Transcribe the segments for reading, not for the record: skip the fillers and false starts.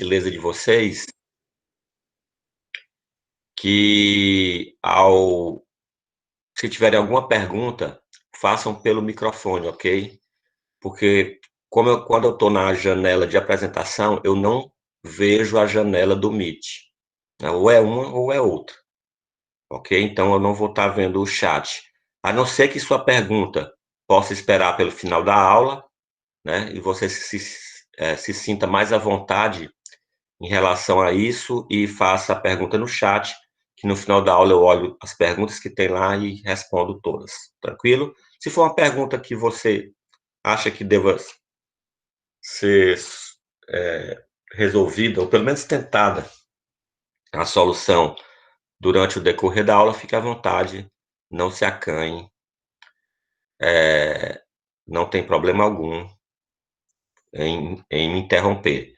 gentileza de vocês, que se tiverem alguma pergunta, façam pelo microfone, ok? Porque quando eu estou na janela de apresentação, eu não vejo a janela do Meet, né? Ou é uma ou é outra, ok? Então eu não vou estar vendo o chat. A não ser que sua pergunta possa esperar pelo final da aula, né? E você se sinta mais à vontade em relação a isso e faça a pergunta no chat, que no final da aula eu olho as perguntas que tem lá e respondo todas. Tranquilo? Se for uma pergunta que você acha que deva ser resolvida, ou pelo menos tentada a solução durante o decorrer da aula, fique à vontade, não se acanhe, não tem problema algum em me interromper.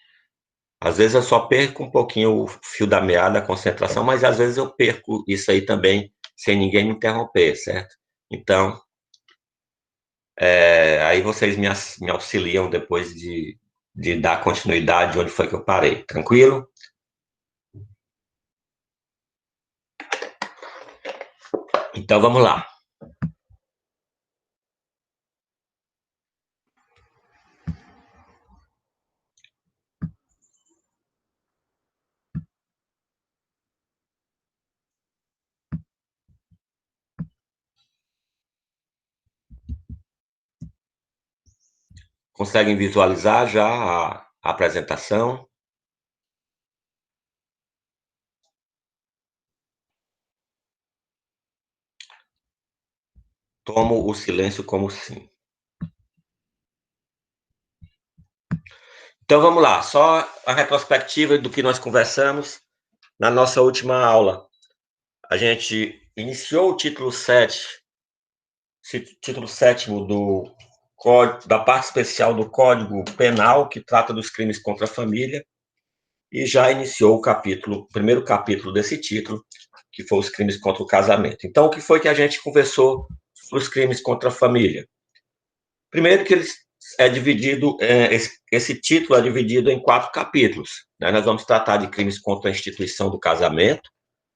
Às vezes eu só perco um pouquinho o fio da meada, a concentração, mas às vezes eu perco isso aí também, sem ninguém me interromper, certo? Então, aí vocês me auxiliam depois de dar continuidade onde foi que eu parei. Tranquilo? Então, vamos lá. Conseguem visualizar já a apresentação? Tomo o silêncio como sim. Então, vamos lá. Só a retrospectiva do que nós conversamos na nossa última aula. A gente iniciou o título 7, título 7º da parte especial do Código Penal, que trata dos crimes contra a família, e já iniciou o primeiro capítulo desse título, que foi os crimes contra o casamento. Então, o que foi que a gente conversou sobre os crimes contra a família? Primeiro que esse título é dividido em 4 capítulos, né? Nós vamos tratar de crimes contra a instituição do casamento,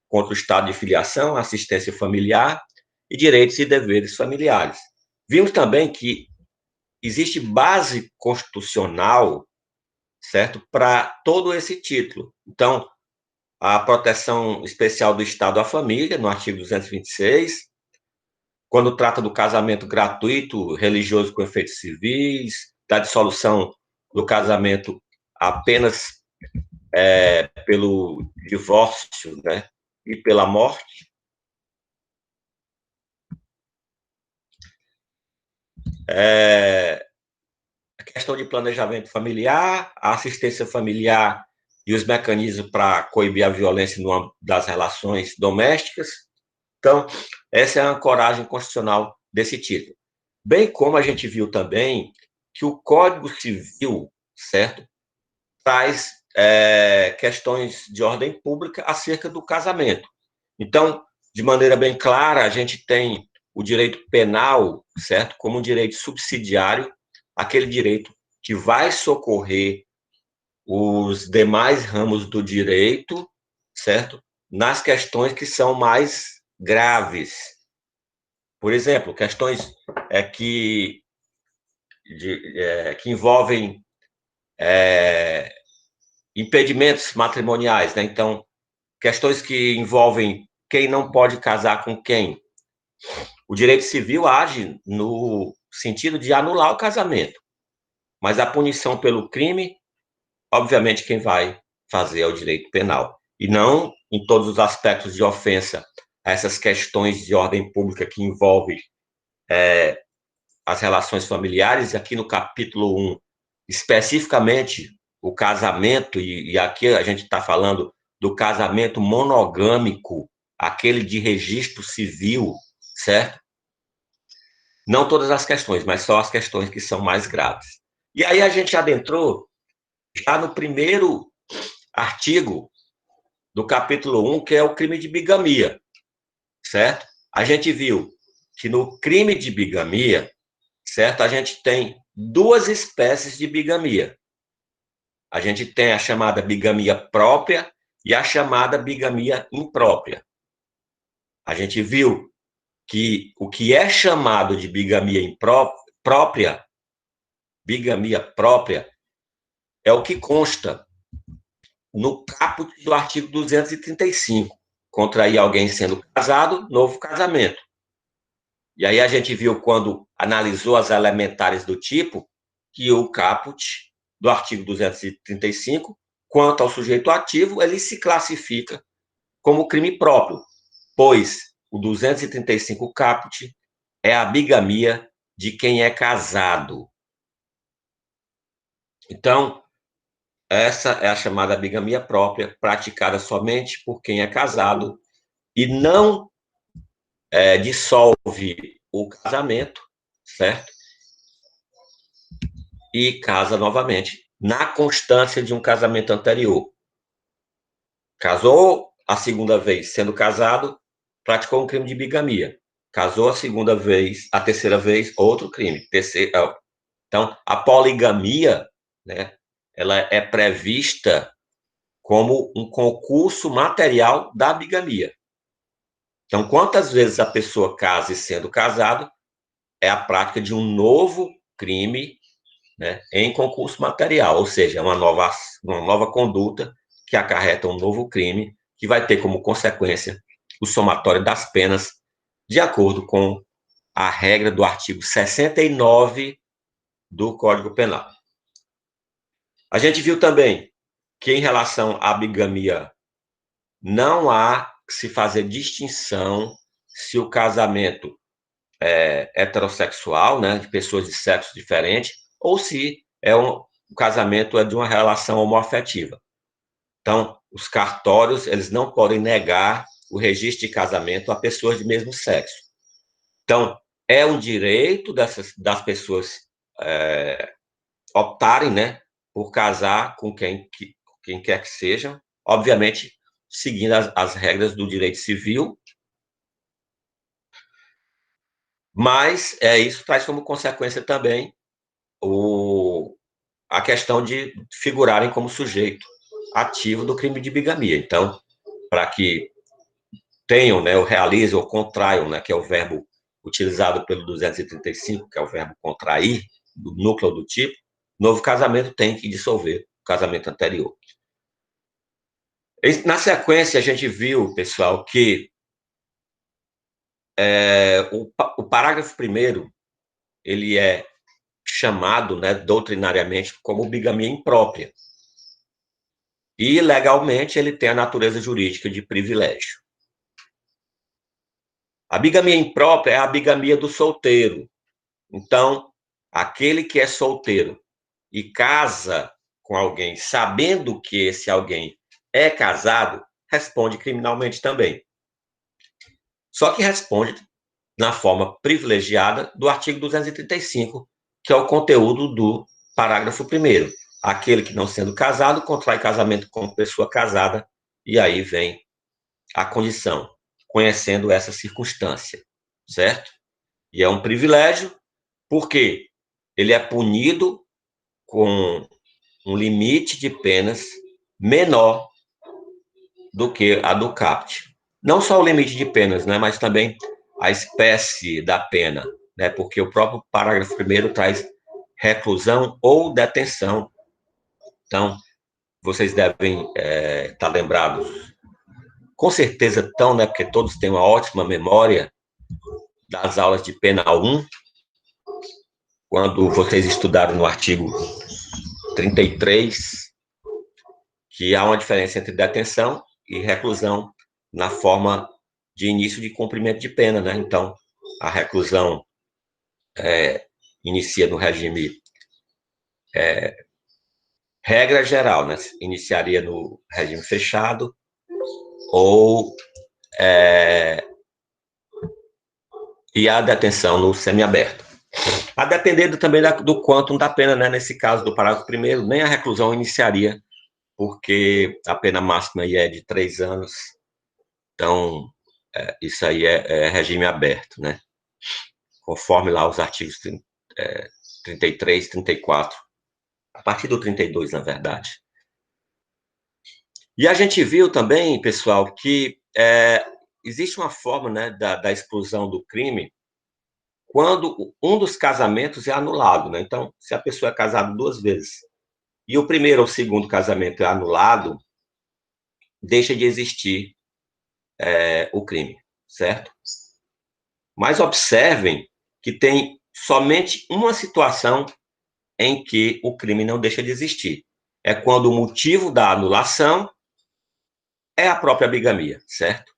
contra o estado de filiação, assistência familiar e direitos e deveres familiares. Vimos também que existe base constitucional, certo, para todo esse título. Então, a proteção especial do Estado à família, no artigo 226, quando trata do casamento gratuito, religioso com efeitos civis, da dissolução do casamento apenas pelo divórcio, né, e pela morte. A questão de planejamento familiar, a assistência familiar e os mecanismos para coibir a violência no âmbito das relações domésticas. Então, essa é a ancoragem constitucional desse título. Bem como a gente viu também que o Código Civil, certo, traz questões de ordem pública acerca do casamento. Então, de maneira bem clara, a gente tem o direito penal, certo, como um direito subsidiário, aquele direito que vai socorrer os demais ramos do direito, certo, nas questões que são mais graves. Por exemplo, questões que envolvem impedimentos matrimoniais, né? Então, questões que envolvem quem não pode casar com quem. O direito civil age no sentido de anular o casamento, mas a punição pelo crime, obviamente, quem vai fazer é o direito penal. E não em todos os aspectos de ofensa a essas questões de ordem pública que envolvem as relações familiares, e aqui no capítulo 1, especificamente o casamento, e aqui a gente está falando do casamento monogâmico, aquele de registro civil, certo? Não todas as questões, mas só as questões que são mais graves. E aí a gente adentrou já no primeiro artigo do capítulo 1, que é o crime de bigamia, certo? A gente viu que no crime de bigamia, certo, a gente tem 2 espécies de bigamia. a gente tem a chamada bigamia própria e a chamada bigamia imprópria. A gente viu que o que é chamado de bigamia própria, é o que consta no caput do artigo 235. Contrair alguém sendo casado, novo casamento. E aí a gente viu, quando analisou as elementares do tipo, que o caput do artigo 235, quanto ao sujeito ativo, ele se classifica como crime próprio, pois o 235 caput é a bigamia de quem é casado. Então, essa é a chamada bigamia própria, praticada somente por quem é casado e não dissolve o casamento, certo? E casa novamente, na constância de um casamento anterior. Casou a segunda vez sendo casado, praticou um crime de bigamia. Casou a segunda vez, a terceira vez, outro crime. Então, a poligamia, né, ela é prevista como um concurso material da bigamia. Então, quantas vezes a pessoa casa e sendo casado, é a prática de um novo crime, né, em concurso material, ou seja, uma nova conduta que acarreta um novo crime, que vai ter como consequência o somatório das penas, de acordo com a regra do artigo 69 do Código Penal. A gente viu também que, em relação à bigamia, não há que se fazer distinção se o casamento é heterossexual, né, de pessoas de sexo diferente, ou se o casamento é de uma relação homoafetiva. Então, os cartórios, eles não podem negar o registro de casamento a pessoas de mesmo sexo. Então, é um direito das pessoas optarem, né, por casar com quem quer que seja, obviamente, seguindo as regras do direito civil, mas isso traz como consequência também a questão de figurarem como sujeito ativo do crime de bigamia. Então, para que tenham, né, ou realizem ou contraiam, né, que é o verbo utilizado pelo 235, que é o verbo contrair, do núcleo do tipo, novo casamento tem que dissolver o casamento anterior. Na sequência, a gente viu, pessoal, que o parágrafo 1º, ele é chamado, né, doutrinariamente como bigamia imprópria. E, legalmente, ele tem a natureza jurídica de privilégio. A bigamia imprópria é a bigamia do solteiro. Então, aquele que é solteiro e casa com alguém sabendo que esse alguém é casado, responde criminalmente também. Só que responde na forma privilegiada do artigo 235, que é o conteúdo do parágrafo 1º. Aquele que, não sendo casado, contrai casamento com pessoa casada, e aí vem a condição, conhecendo essa circunstância, certo? E é um privilégio, porque ele é punido com um limite de penas menor do que a do CAPT. Não só o limite de penas, né, mas também a espécie da pena, né, porque o próprio parágrafo 1º traz reclusão ou detenção. Então, vocês devem estar lembrados, com certeza estão, né, porque todos têm uma ótima memória das aulas de penal 1, quando vocês estudaram no artigo 33, que há uma diferença entre detenção e reclusão na forma de início de cumprimento de pena, né? Então, a reclusão inicia no regime regra geral, né? Iniciaria no regime fechado ou e a detenção no semiaberto. A depender também do quantum da pena, né? Nesse caso do parágrafo 1º, nem a reclusão iniciaria, porque a pena máxima aí é de 3 anos. Então, isso aí é regime aberto, né? Conforme lá os artigos 33, 34, a partir do 32, na verdade. E a gente viu também, pessoal, que existe uma forma, né, da exclusão do crime quando um dos casamentos é anulado, né? Então, se a pessoa é casada 2 vezes e o primeiro ou o segundo casamento é anulado, deixa de existir o crime, certo? Mas observem que tem somente uma situação em que o crime não deixa de existir. É quando o motivo da anulação é a própria bigamia, certo?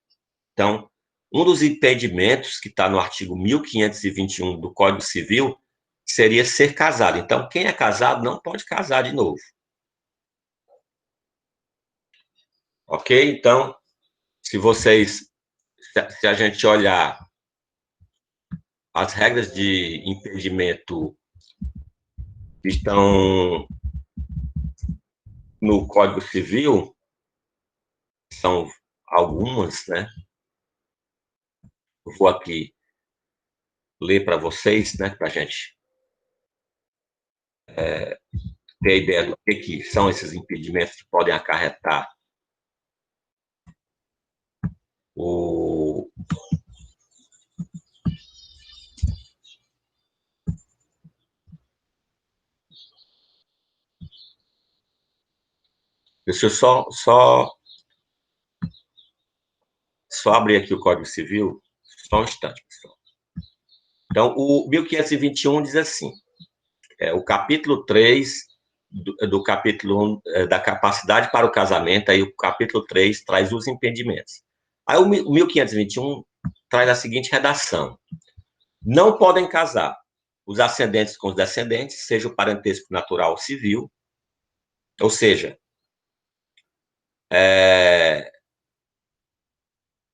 Então, um dos impedimentos que está no artigo 1521 do Código Civil seria ser casado. Então, quem é casado não pode casar de novo. Ok? Então, se a gente olhar as regras de impedimento que estão no Código Civil, são algumas, né? Eu vou aqui ler para vocês, né? Para a gente ter a ideia do que são esses impedimentos que podem acarretar o. Deixa eu só abrir aqui o Código Civil, só um instante, pessoal. Então, o 1521 diz assim, o capítulo 3 do capítulo 1 da capacidade para o casamento, aí o capítulo 3 traz os impedimentos. Aí o 1521 traz a seguinte redação: não podem casar os ascendentes com os descendentes, seja o parentesco natural ou civil, ou seja,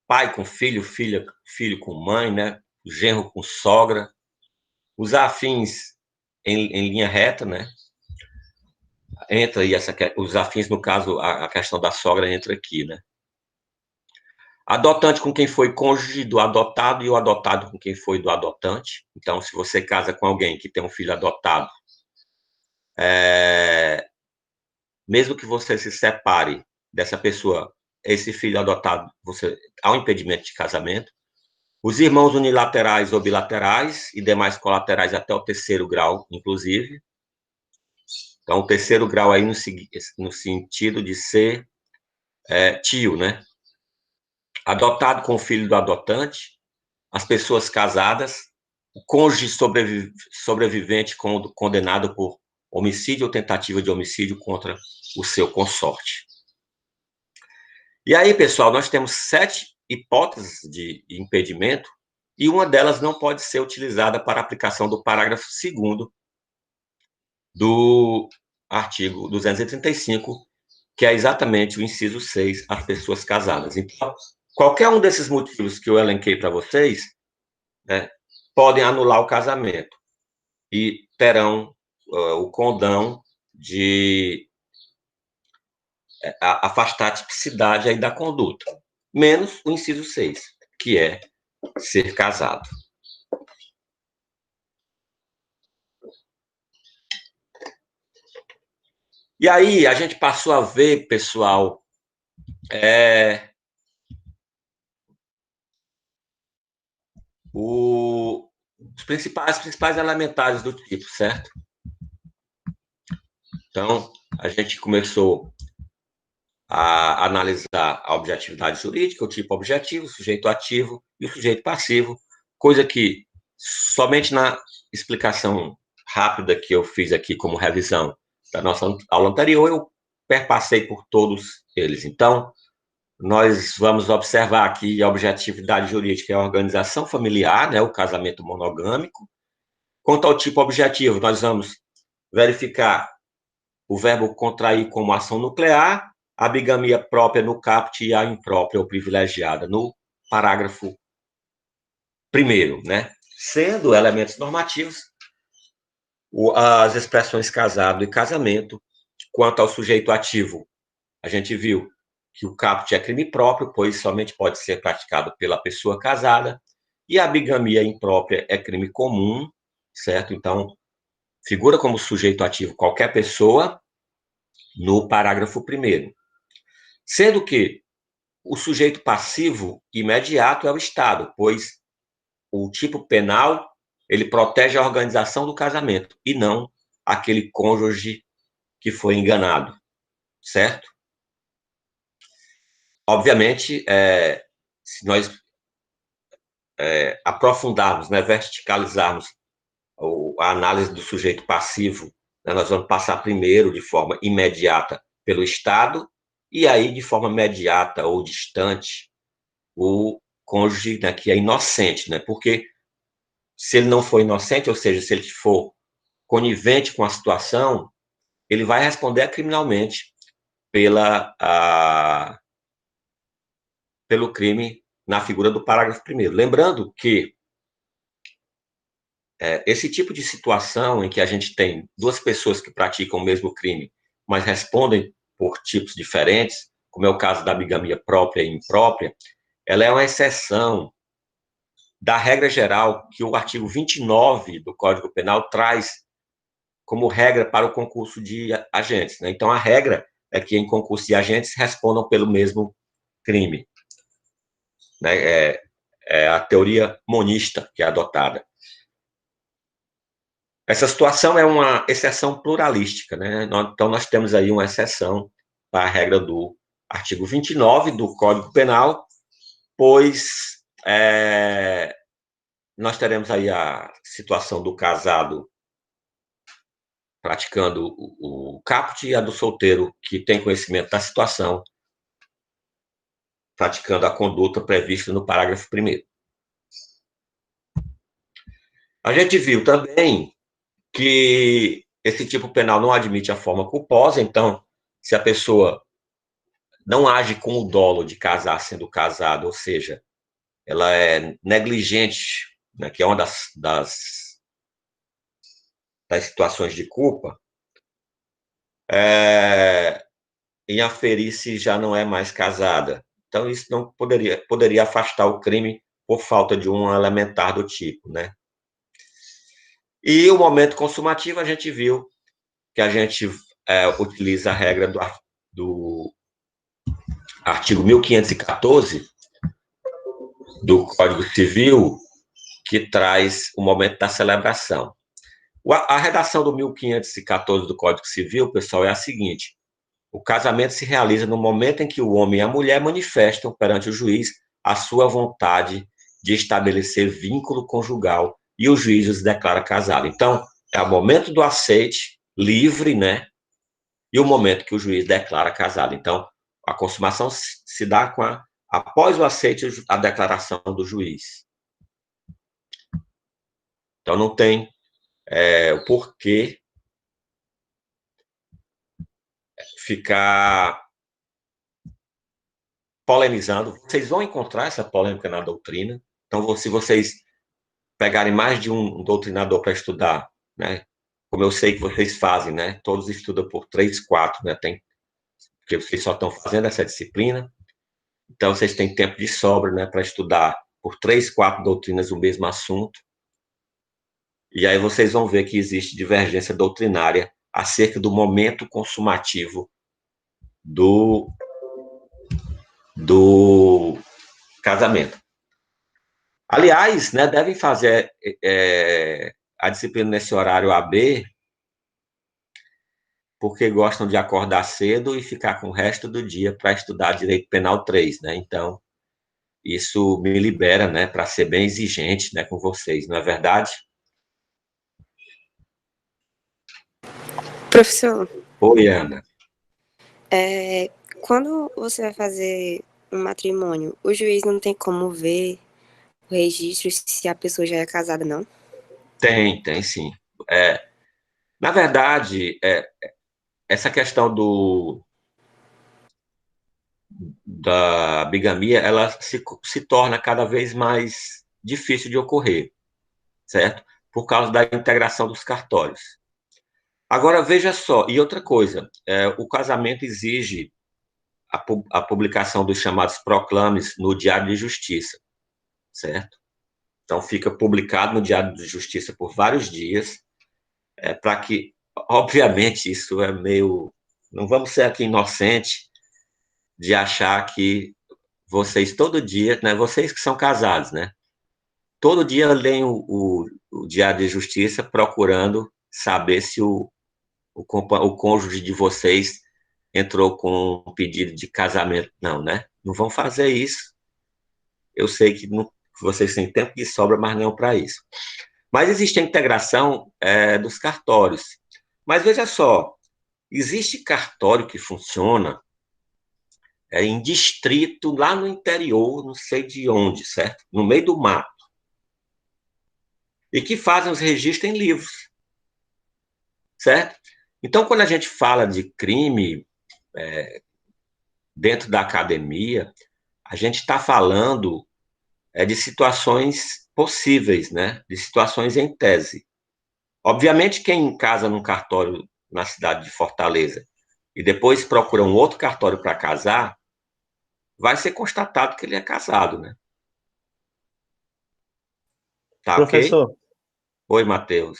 pai com filho, filho com mãe, né? Genro com sogra, os afins em linha reta, né? Entra aí os afins, no caso, a questão da sogra entra aqui, né? Adotante com quem foi cônjuge do adotado e o adotado com quem foi do adotante. Então, se você casa com alguém que tem um filho adotado, mesmo que você se separe dessa pessoa, esse filho adotado, há um impedimento de casamento. Os irmãos unilaterais ou bilaterais e demais colaterais até o terceiro grau, inclusive. Então, o terceiro grau aí no sentido de ser tio, né? Adotado com o filho do adotante, as pessoas casadas, o cônjuge sobrevivente condenado por homicídio ou tentativa de homicídio contra o seu consorte. E aí, pessoal, nós temos 7 hipóteses de impedimento e uma delas não pode ser utilizada para aplicação do parágrafo 2º do artigo 235, que é exatamente o inciso 6, as pessoas casadas. Então, qualquer um desses motivos que eu elenquei para vocês, né, podem anular o casamento e terão o condão de afastar a tipicidade aí da conduta, menos o inciso 6, que é ser casado. E aí a gente passou a ver, pessoal, os principais elementares do tipo, certo? Então, a gente começou a analisar a objetividade jurídica, o tipo objetivo, o sujeito ativo e o sujeito passivo, coisa que somente na explicação rápida que eu fiz aqui como revisão da nossa aula anterior, eu perpassei por todos eles. Então, nós vamos observar aqui a objetividade jurídica é a organização familiar, né, o casamento monogâmico. Quanto ao tipo objetivo, nós vamos verificar o verbo contrair como ação nuclear, a bigamia própria no caput e a imprópria ou privilegiada no parágrafo 1º, né? Sendo elementos normativos as expressões casado e casamento. Quanto ao sujeito ativo, a gente viu que o caput é crime próprio, pois somente pode ser praticado pela pessoa casada, e a bigamia imprópria é crime comum, certo? Então, figura como sujeito ativo qualquer pessoa no parágrafo 1º. Sendo que o sujeito passivo imediato é o Estado, pois o tipo penal, ele protege a organização do casamento, e não aquele cônjuge que foi enganado, certo? Obviamente, se nós aprofundarmos, né, verticalizarmos a análise do sujeito passivo, né, nós vamos passar primeiro de forma imediata pelo Estado, e aí de forma imediata ou distante, o cônjuge, né, que é inocente, né, porque se ele não for inocente, ou seja, se ele for conivente com a situação, ele vai responder criminalmente pelo crime na figura do parágrafo 1º. Lembrando que esse tipo de situação em que a gente tem duas pessoas que praticam o mesmo crime, mas respondem por tipos diferentes, como é o caso da bigamia própria e imprópria, ela é uma exceção da regra geral que o artigo 29 do Código Penal traz como regra para o concurso de agentes, né? Então, a regra é que em concurso de agentes respondam pelo mesmo crime, né? É a teoria monista que é adotada. Essa situação é uma exceção pluralística, né? Então, nós temos aí uma exceção para a regra do artigo 29 do Código Penal, pois nós teremos aí a situação do casado praticando o caput e a do solteiro que tem conhecimento da situação praticando a conduta prevista no parágrafo 1º. A gente viu também que esse tipo penal não admite a forma culposa, então, se a pessoa não age com o dolo de casar sendo casado, ou seja, ela é negligente, né, que é uma das situações de culpa, em aferir se já não é mais casada. Então, isso não poderia afastar o crime por falta de um elementar do tipo, né? E o momento consumativo, a gente viu que a gente utiliza a regra do artigo 1514 do Código Civil, que traz o momento da celebração. A redação do 1514 do Código Civil, pessoal, é a seguinte: o casamento se realiza no momento em que o homem e a mulher manifestam perante o juiz a sua vontade de estabelecer vínculo conjugal e o juiz os declara casado. Então, é o momento do aceite livre, né? E o momento que o juiz declara casado. Então, a consumação se dá após o aceite, a declaração do juiz. Então, não tem o porquê ficar polemizando. Vocês vão encontrar essa polêmica na doutrina. Então, se vocês pegarem mais de um doutrinador para estudar, né? Como eu sei que vocês fazem, né? Todos estudam por 3, 4, né? Porque vocês só estão fazendo essa disciplina. Então, vocês têm tempo de sobra, né? Para estudar por 3, 4 doutrinas o mesmo assunto. E aí vocês vão ver que existe divergência doutrinária acerca do momento consumativo do casamento. Aliás, né, devem fazer a disciplina nesse horário AB, porque gostam de acordar cedo e ficar com o resto do dia para estudar Direito Penal 3, né? Então, isso me libera, né, para ser bem exigente, né, com vocês, não é verdade? Professor, Oi, Ana. quando você vai fazer um matrimônio, o juiz não tem como ver o registro se a pessoa já é casada, não? Tem sim. Na verdade, essa questão da bigamia, ela se torna cada vez mais difícil de ocorrer, certo? Por causa da integração dos cartórios. Agora, veja só, e outra coisa, o casamento exige a publicação dos chamados proclames no Diário de Justiça, certo? Então, fica publicado no Diário de Justiça por vários dias, para que, obviamente, isso é meio... Não vamos ser aqui inocentes, de achar que vocês todo dia, né, vocês que são casados, né, todo dia leem o Diário de Justiça procurando saber se o cônjuge de vocês entrou com um pedido de casamento. Não, né? Não vão fazer isso. Eu sei que, não, que vocês têm tempo de sobra, mas não para isso. Mas existe a integração dos cartórios. Mas veja só, existe cartório que funciona em distrito, lá no interior, não sei de onde, certo? No meio do mato. E que fazem os registros em livros, certo? Então, quando a gente fala de crime dentro da academia, a gente está falando de situações possíveis, né? De situações em tese. Obviamente, quem casa num cartório na cidade de Fortaleza e depois procura um outro cartório para casar, vai ser constatado que ele é casado, né? Tá ok? Professor, Oi, Matheus.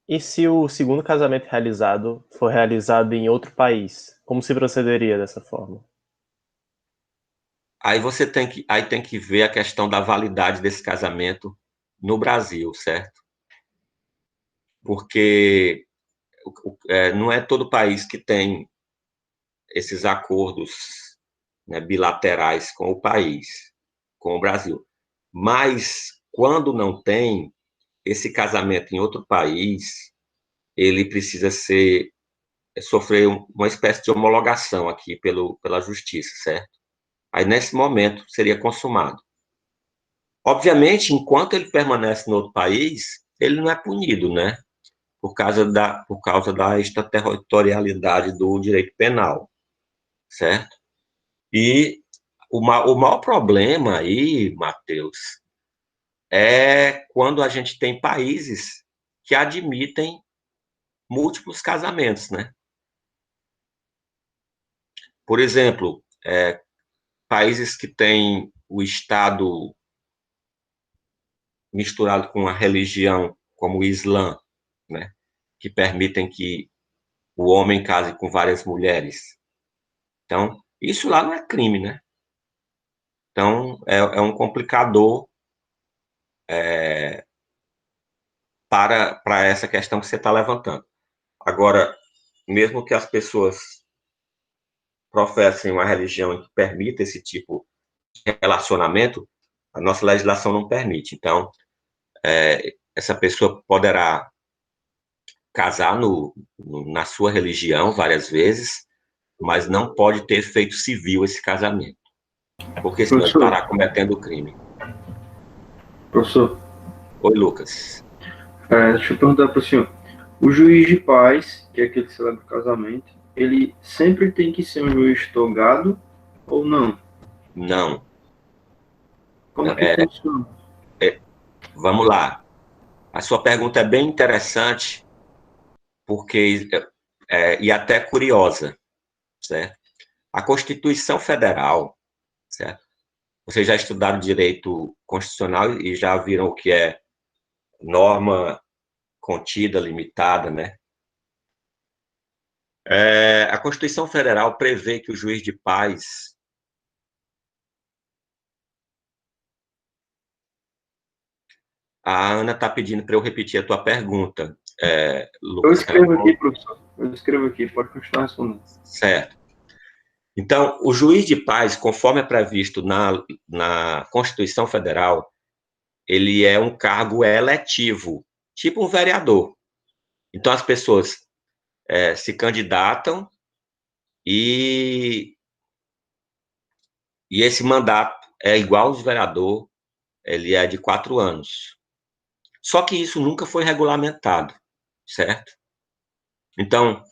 e se o segundo casamento realizado for realizado em outro país? Como se procederia dessa forma? Aí você tem que ver a questão da validade desse casamento no Brasil, certo? Porque não é todo país que tem esses acordos, né, bilaterais com o país, com o Brasil. Mas quando não tem esse casamento em outro país, ele precisa sofrer uma espécie de homologação aqui pela justiça, certo? Aí nesse momento seria consumado. Obviamente, enquanto ele permanece no outro país, ele não é punido, né? Por causa da extraterritorialidade do direito penal, certo? E o maior problema aí, Matheus, é quando a gente tem países que admitem múltiplos casamentos, né? Por exemplo, países que têm o Estado misturado com a religião, como o Islã, né? Que permitem que o homem case com várias mulheres. Então, isso lá não é crime, né? Então, um complicador para essa questão que você está levantando. Agora, mesmo que as pessoas professem uma religião que permita esse tipo de relacionamento, a nossa legislação não permite. Então, essa pessoa poderá casar na sua religião várias vezes, mas não pode ter efeito civil esse casamento, porque senão ele Professor, estará cometendo crime. professor, Oi, Lucas. deixa eu perguntar para o senhor. O juiz de paz, que é aquele que celebra o casamento, ele sempre tem que ser um juiz togado ou não? Não. Como que funciona? Vamos lá. A sua pergunta é bem interessante, porque e até curiosa, certo? A Constituição Federal, certo? Vocês já estudaram direito constitucional e já viram o que é norma contida, limitada, né? A Constituição Federal prevê que o juiz de paz a Ana está pedindo para eu repetir a tua pergunta, Eu Lucas. escrevo aqui, professor. Eu escrevo aqui, pode continuar respondendo. Certo. Então, o juiz de paz, conforme é previsto na Constituição Federal, ele é um cargo eletivo, tipo um vereador. Então, as pessoas se candidatam e esse mandato é igual ao de vereador, ele é de 4 anos. Só que isso nunca foi regulamentado, certo? Então,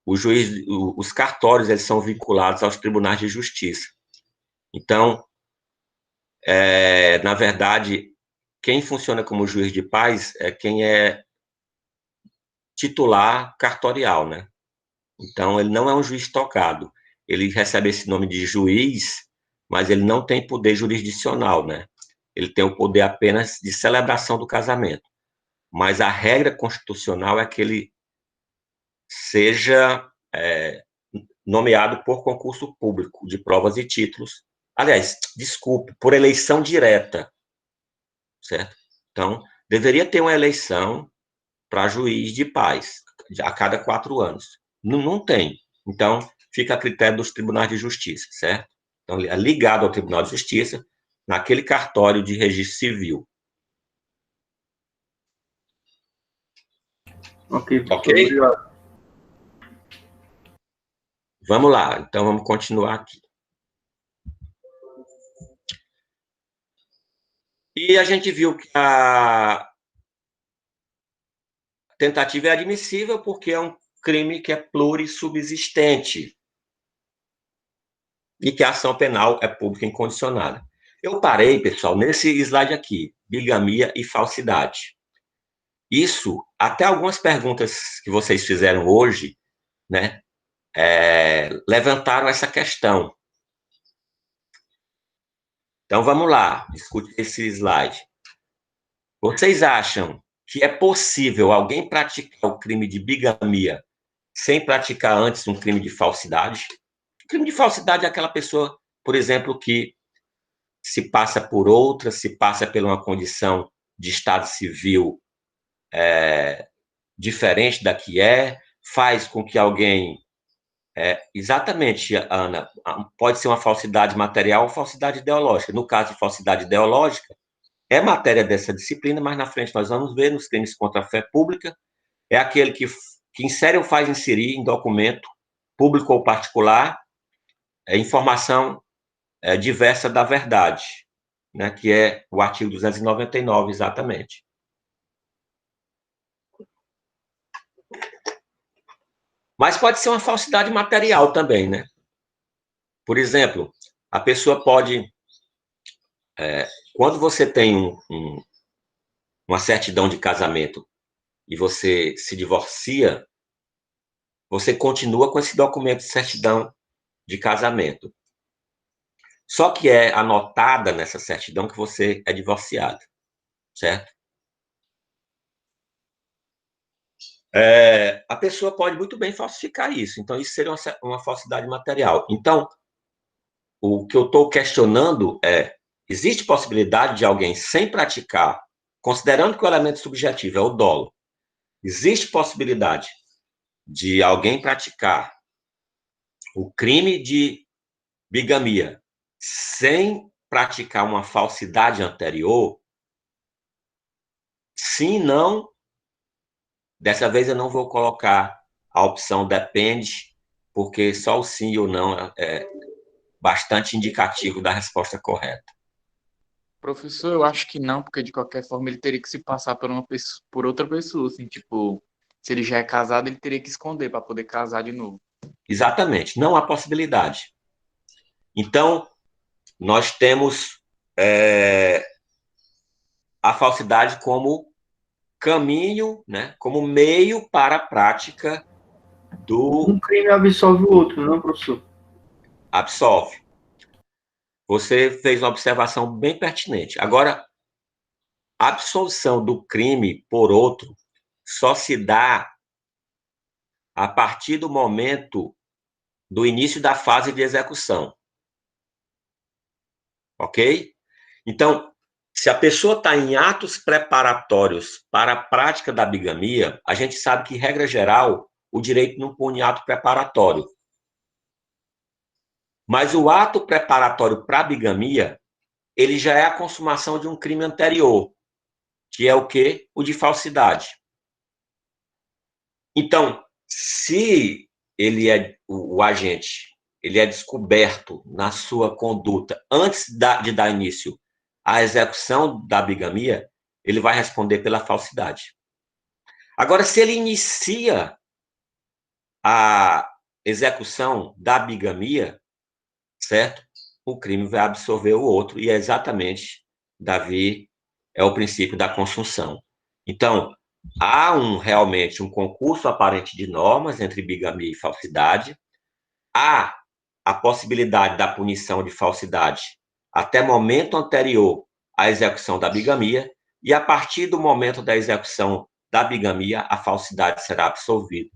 os cartórios, eles são vinculados aos tribunais de justiça. Então, na verdade, quem funciona como juiz de paz é quem é titular cartorial, né? Então, ele não é um juiz togado. Ele recebe esse nome de juiz, mas ele não tem poder jurisdicional, né? Ele tem o poder apenas de celebração do casamento. Mas a regra constitucional é que ele seja nomeado por concurso público de provas e títulos. Aliás, desculpe, por eleição direta, certo? Então, deveria ter uma eleição para juiz de paz a cada 4 anos. Não tem. Então, fica a critério dos tribunais de justiça, certo? Então, é ligado ao Tribunal de Justiça, naquele cartório de registro civil. Ok, Ok? obrigado. Vamos lá, então vamos continuar aqui. E a gente viu que a tentativa é admissível porque é um crime que é plurissubsistente e que a ação penal é pública incondicionada. Eu parei, pessoal, nesse slide aqui, bigamia e falsidade. Isso, até algumas perguntas que vocês fizeram hoje, né, levantaram essa questão. Então, vamos lá, discutir esse slide. Vocês acham que é possível alguém praticar o crime de bigamia sem praticar antes um crime de falsidade? O crime de falsidade é aquela pessoa, por exemplo, que se passa por outra, se passa por uma condição de estado civil diferente da que faz com que alguém... exatamente, Ana, pode ser uma falsidade material ou falsidade ideológica. No caso de falsidade ideológica, é matéria dessa disciplina, mas na frente nós vamos ver nos crimes contra a fé pública, é aquele que insere ou faz inserir em documento público ou particular informação diversa da verdade, né, que é o artigo 299, exatamente. Mas pode ser uma falsidade material também, né? Por exemplo, a pessoa pode... quando você tem uma certidão de casamento e você se divorcia, você continua com esse documento de certidão de casamento. Só que é anotada nessa certidão que você é divorciado, certo? A pessoa pode muito bem falsificar isso. Então, isso seria uma falsidade material. Então, o que eu estou questionando é: existe possibilidade de alguém sem praticar, considerando que o elemento subjetivo é o dolo, existe possibilidade de alguém praticar o crime de bigamia sem praticar uma falsidade anterior? Sim, não. Dessa vez eu não vou colocar a opção depende, porque só o sim ou não é bastante indicativo da resposta correta. Professor, eu acho que não, porque de qualquer forma ele teria que se passar por outra pessoa, assim, tipo, se ele já é casado, ele teria que esconder para poder casar de novo. Exatamente, não há possibilidade. Então, nós temos a falsidade como caminho, né, como meio para a prática do... Um crime absolve o outro, não, professor? Absolve. Você fez uma observação bem pertinente. Agora, a absolvição do crime por outro só se dá a partir do momento do início da fase de execução. Ok? Então, se a pessoa está em atos preparatórios para a prática da bigamia, a gente sabe que, regra geral, o direito não pune ato preparatório. Mas o ato preparatório para a bigamia, ele já é a consumação de um crime anterior, que é o quê? O de falsidade. Então, se ele o agente, ele é descoberto na sua conduta antes de dar início à execução da bigamia, ele vai responder pela falsidade. Agora, se ele inicia a execução da bigamia, certo? O crime vai absorver o outro, e é exatamente, Davi, é o princípio da consunção. Então, há realmente um concurso aparente de normas entre bigamia e falsidade, há a possibilidade da punição de falsidade até momento anterior à execução da bigamia, e a partir do momento da execução da bigamia, a falsidade será absolvida.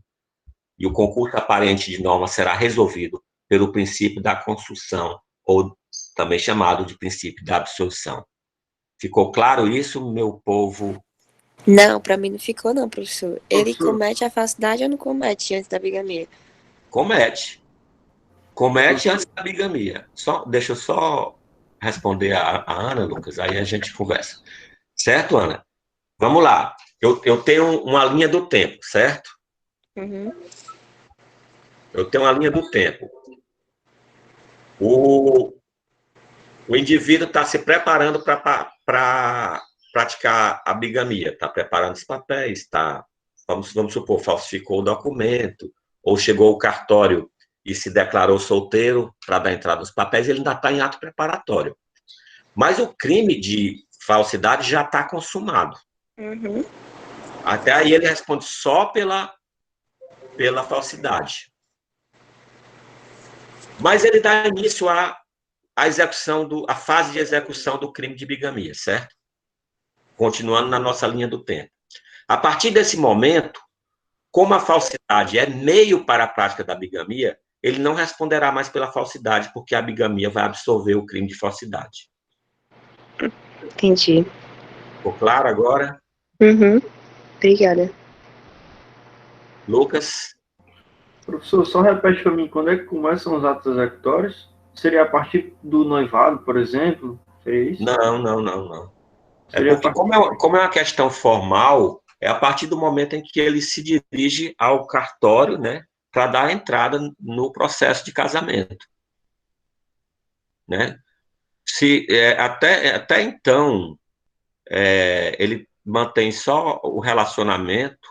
e o concurso aparente de norma será resolvido pelo princípio da construção, ou também chamado de princípio da absorção. Ficou claro isso, meu povo? Não, pra mim não ficou não, professor. Ele Professor. comete a falsidade ou não comete antes da bigamia? Comete. Comete antes da bigamia. Deixa eu só responder a Ana, Lucas, aí a gente conversa. Certo, Ana? Vamos lá. Eu tenho uma linha do tempo, certo? Uhum. Eu tenho uma linha do tempo. O indivíduo está se preparando para praticar a bigamia, está preparando os papéis, vamos supor, falsificou o documento, ou chegou ao cartório e se declarou solteiro para dar entrada nos papéis, ele ainda está em ato preparatório. Mas o crime de falsidade já está consumado. Uhum. Até aí ele responde só pela falsidade. Mas ele dá início à a fase de execução do crime de bigamia, certo? Continuando na nossa linha do tempo. A partir desse momento, como a falsidade é meio para a prática da bigamia, ele não responderá mais pela falsidade, porque a bigamia vai absolver o crime de falsidade. Entendi. Ficou claro agora? Uhum. Obrigada. Lucas? Professor, só repete para mim, quando é que começam os atos executórios? Seria a partir do noivado, por exemplo? Seria isso? Não. É Seria a porque, partir... como é uma questão formal, é a partir do momento em que ele se dirige ao cartório, né, para dar a entrada no processo de casamento. Né? Até então, ele mantém só o relacionamento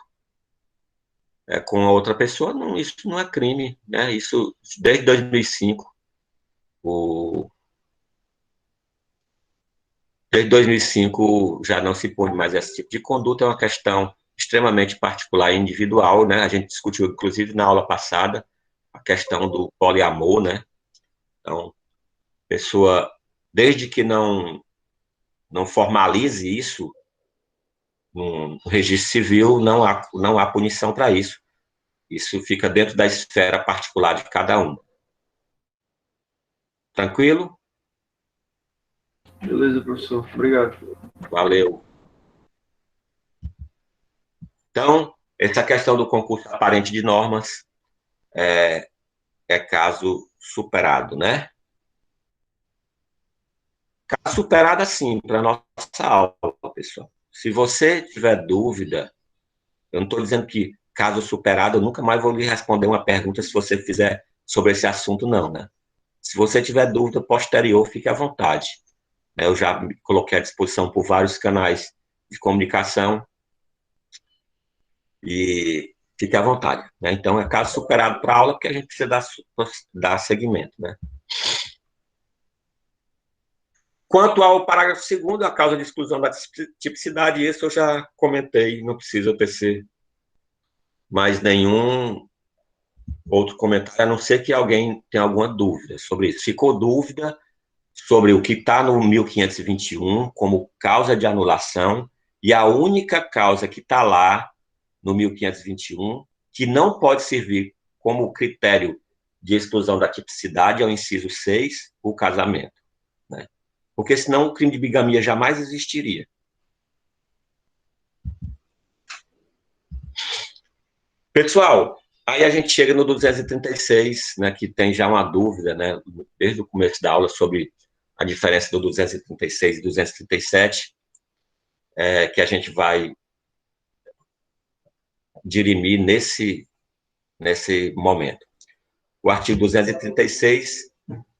com a outra pessoa, não, isso não é crime. Né? Isso, desde 2005, desde 2005 já não se põe mais esse tipo de conduta, é uma questão extremamente particular e individual, né? A gente discutiu, inclusive, na aula passada, a questão do poliamor, né? Então, pessoa, desde que não formalize isso no registro civil, não há punição para isso. Isso fica dentro da esfera particular de cada um. Tranquilo? Beleza, professor. Obrigado. Valeu. Então, essa questão do concurso aparente de normas é caso superado, né? Caso superado, assim, para a nossa aula, pessoal. Se você tiver dúvida, eu não estou dizendo que caso superado, eu nunca mais vou lhe responder uma pergunta se você fizer sobre esse assunto, não, né? Se você tiver dúvida posterior, fique à vontade. Eu já me coloquei à disposição por vários canais de comunicação e fique à vontade. Né? Então, é caso superado para a aula, porque a gente precisa dar seguimento, né? Quanto ao parágrafo 2º, a causa de exclusão da tipicidade, esse eu já comentei, não precisa tecer mais nenhum outro comentário, a não ser que alguém tenha alguma dúvida sobre isso. Ficou dúvida sobre o que está no 1521 como causa de anulação, e a única causa que está lá no 1521 que não pode servir como critério de exclusão da tipicidade é o inciso 6, o casamento. Né? Porque senão o crime de bigamia jamais existiria. Pessoal, aí a gente chega no 236, né, que tem já uma dúvida, né, desde o começo da aula, sobre a diferença do 236 e 237, que a gente vai dirimir nesse momento. O artigo 236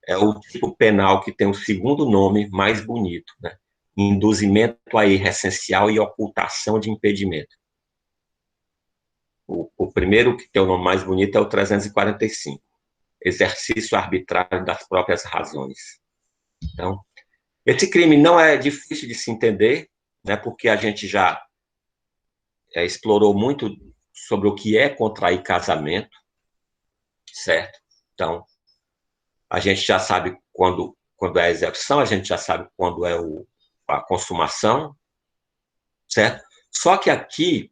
é o tipo penal que tem o segundo nome mais bonito, né? Induzimento a erro essencial e ocultação de impedimento. O primeiro que tem o nome mais bonito é o 345, exercício arbitrário das próprias razões. Então, esse crime não é difícil de se entender, né? Porque a gente já explorou muito sobre o que é contrair casamento, certo? Então, a gente já sabe quando é a execução, a gente já sabe quando é a consumação, certo? Só que aqui,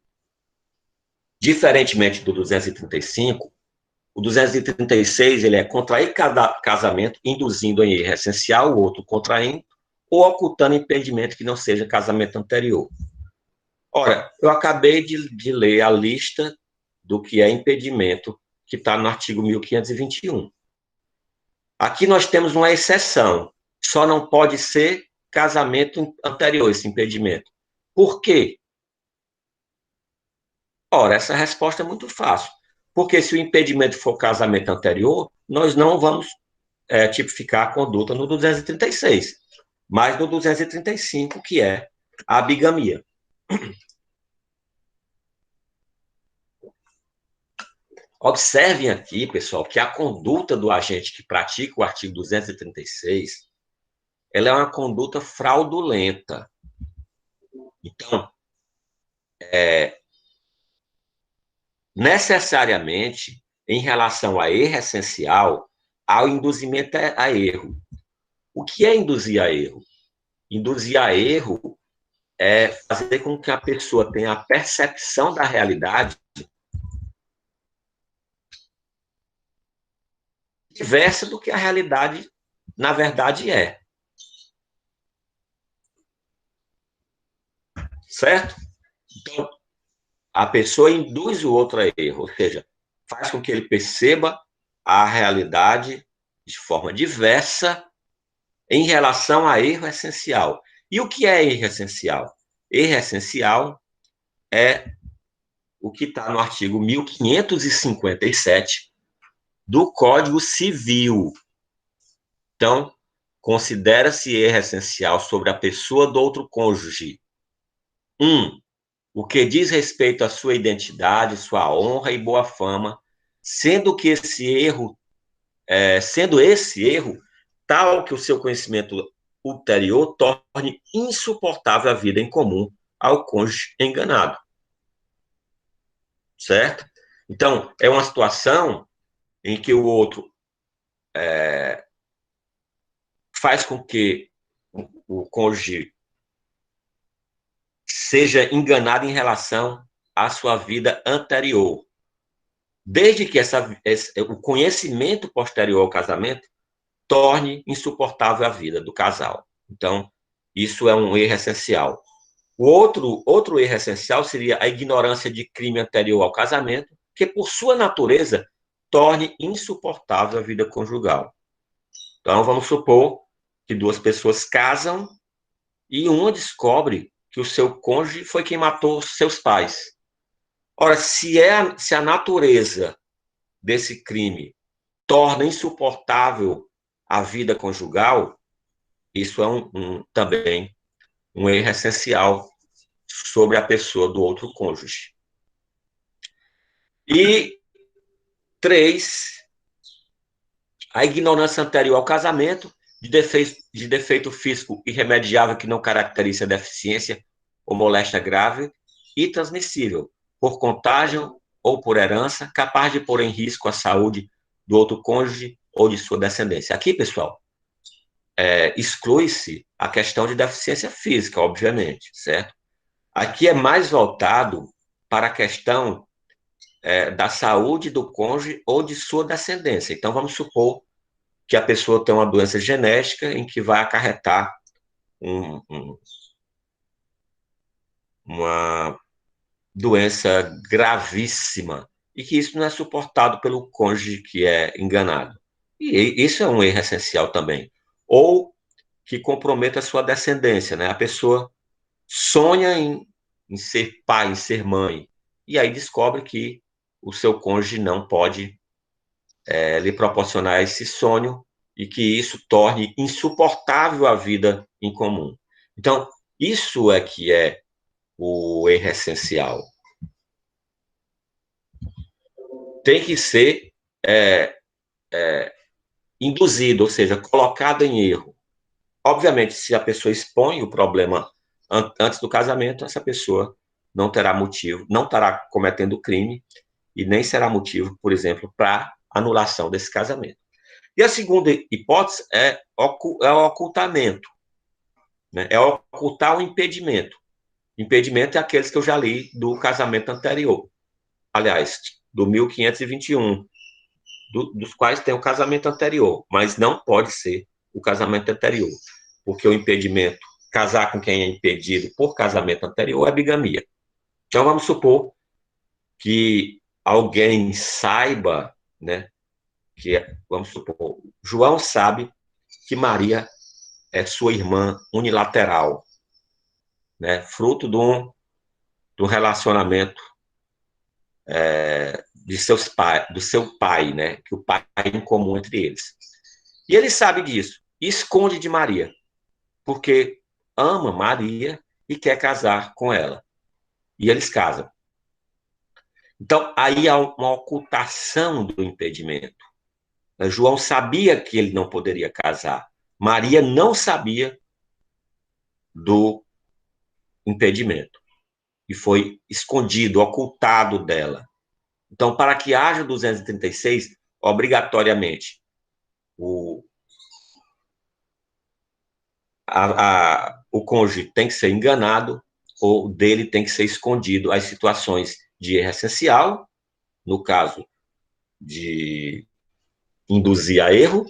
Diferentemente do 235, o 236 ele é contrair casamento, induzindo em erro essencial, o outro contraindo, ou ocultando impedimento que não seja casamento anterior. Ora, eu acabei de ler a lista do que é impedimento, que está no artigo 1521. Aqui nós temos uma exceção, só não pode ser casamento anterior, esse impedimento. Por quê? Ora, essa resposta é muito fácil. Porque se o impedimento for casamento anterior, nós não vamos tipificar a conduta no 236, mas no 235, que é a bigamia. Observem aqui, pessoal, que a conduta do agente que pratica o artigo 236, ela é uma conduta fraudulenta. Então, necessariamente, em relação a erro essencial, há o induzimento a erro. O que é induzir a erro? Induzir a erro é fazer com que a pessoa tenha a percepção da realidade diversa do que a realidade, na verdade, é. Certo? Então, a pessoa induz o outro a erro, ou seja, faz com que ele perceba a realidade de forma diversa em relação a erro essencial. E o que é erro essencial? Erro essencial é o que está no artigo 1557 do Código Civil. Então, considera-se erro essencial sobre a pessoa do outro cônjuge. 1. O que diz respeito à sua identidade, sua honra e boa fama, sendo esse erro tal que o seu conhecimento ulterior torne insuportável a vida em comum ao cônjuge enganado. Certo? Então, é uma situação em que o outro faz com que o cônjuge seja enganado em relação à sua vida anterior. Desde que o conhecimento posterior ao casamento torne insuportável a vida do casal. Então, isso é um erro essencial. O outro erro essencial seria a ignorância de crime anterior ao casamento, que, por sua natureza, torne insuportável a vida conjugal. Então, vamos supor que duas pessoas casam e uma descobre que o seu cônjuge foi quem matou seus pais. Ora, se a natureza desse crime torna insuportável a vida conjugal, isso é também um erro essencial sobre a pessoa do outro cônjuge. E 3, a ignorância anterior ao casamento, de defeito físico irremediável que não caracteriza deficiência ou moléstia grave e transmissível, por contágio ou por herança, capaz de pôr em risco a saúde do outro cônjuge ou de sua descendência. Aqui, pessoal, exclui-se a questão de deficiência física, obviamente, certo? Aqui é mais voltado para a questão da saúde do cônjuge ou de sua descendência. Então, vamos supor que a pessoa tem uma doença genética em que vai acarretar uma doença gravíssima e que isso não é suportado pelo cônjuge que é enganado. E isso é um erro essencial também. Ou que comprometa a sua descendência, né? A pessoa sonha em ser pai, em ser mãe, e aí descobre que o seu cônjuge não pode lhe proporcionar esse sonho e que isso torne insuportável a vida em comum. Então, isso é que é o erro essencial. Tem que ser induzido, ou seja, colocado em erro. Obviamente, se a pessoa expõe o problema antes do casamento, essa pessoa não terá motivo, não estará cometendo crime e nem será motivo, por exemplo, para anulação desse casamento. E a segunda hipótese é o ocultamento, né? É ocultar o impedimento. Impedimento é aqueles que eu já li do casamento anterior. aliás, do 1521, dos quais tem o casamento anterior, mas não pode ser o casamento anterior, porque o impedimento, casar com quem é impedido por casamento anterior é bigamia. Então vamos supor que alguém saiba, né, vamos supor, João sabe que Maria é sua irmã unilateral, né, fruto de um relacionamento do seu pai, né, que o pai é em comum entre eles. E ele sabe disso, e esconde de Maria, porque ama Maria e quer casar com ela. E eles casam. Então, aí há uma ocultação do impedimento. João sabia que ele não poderia casar. Maria não sabia do impedimento. E foi escondido, ocultado dela. Então, para que haja 236, obrigatoriamente, o cônjuge tem que ser enganado ou dele tem que ser escondido as situações de erro essencial, no caso de induzir a erro,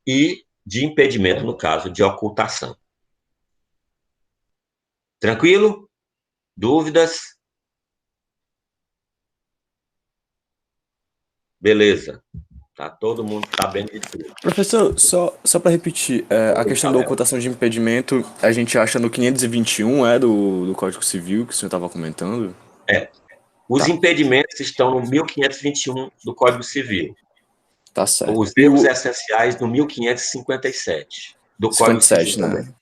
e de impedimento, no caso de ocultação. Tranquilo? Dúvidas? Beleza. Tá todo mundo sabendo de tudo. Professor, só para repetir, a Oi, questão da Gabriel. ocultação de impedimento, a gente acha no 521, do Código Civil, que o senhor estava comentando? Os Tá. impedimentos estão no 1521 do Código Civil. Tá certo. Os E erros o essenciais no 1557 do Código Civil 57, também. né?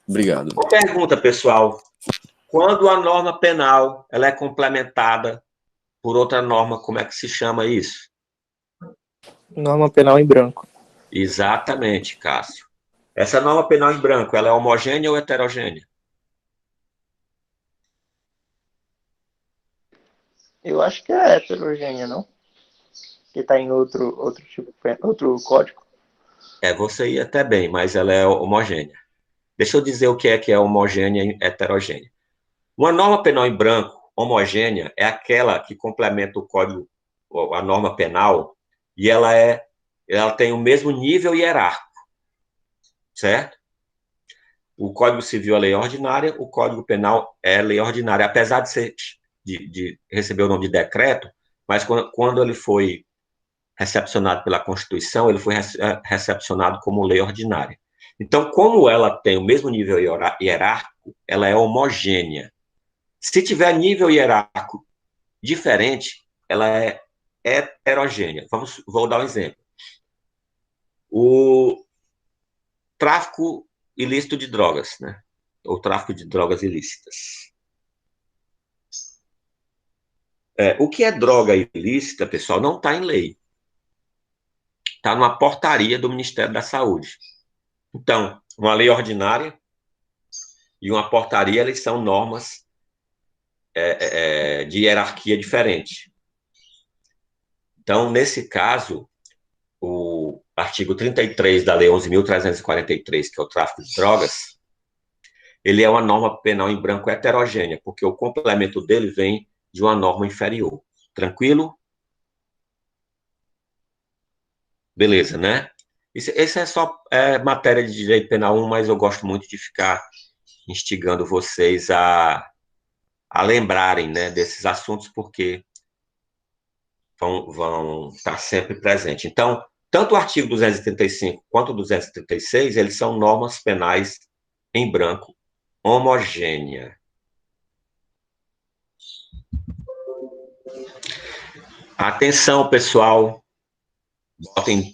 Obrigado. Uma pergunta, pessoal. Quando a norma penal ela é complementada por outra norma, como é que se chama isso? Norma penal em branco. Exatamente, Cássio. Essa norma penal em branco, ela é homogênea ou heterogênea? Eu acho que é heterogênea, não? Que está em outro código. Você ia até bem, mas ela é homogênea. Deixa eu dizer o que é homogênea e heterogênea. Uma norma penal em branco homogênea é aquela que complementa o código, a norma penal, e ela tem o mesmo nível hierárquico, certo? O Código Civil é lei ordinária, o Código Penal é lei ordinária, apesar de receber o nome de decreto, mas quando ele foi recepcionado pela Constituição, ele foi recepcionado como lei ordinária. Então, como ela tem o mesmo nível hierárquico, ela é homogênea. Se tiver nível hierárquico diferente, ela é heterogênea. Vou dar um exemplo. O tráfico ilícito de drogas, né? Ou tráfico de drogas ilícitas. O que é droga ilícita, pessoal, não está em lei. Está numa portaria do Ministério da Saúde. Então, uma lei ordinária e uma portaria, eles são normas de hierarquia diferente. Então, nesse caso, o artigo 33 da Lei 11.343, que é o tráfico de drogas, ele é uma norma penal em branco heterogênea, porque o complemento dele vem de uma norma inferior. Tranquilo? Beleza, né? Esse é só matéria de direito penal 1, mas eu gosto muito de ficar instigando vocês a lembrarem, né, desses assuntos, porque vão estar sempre presentes. Então, tanto o artigo 235 quanto o 236, eles são normas penais em branco, homogênea. Atenção, pessoal, botem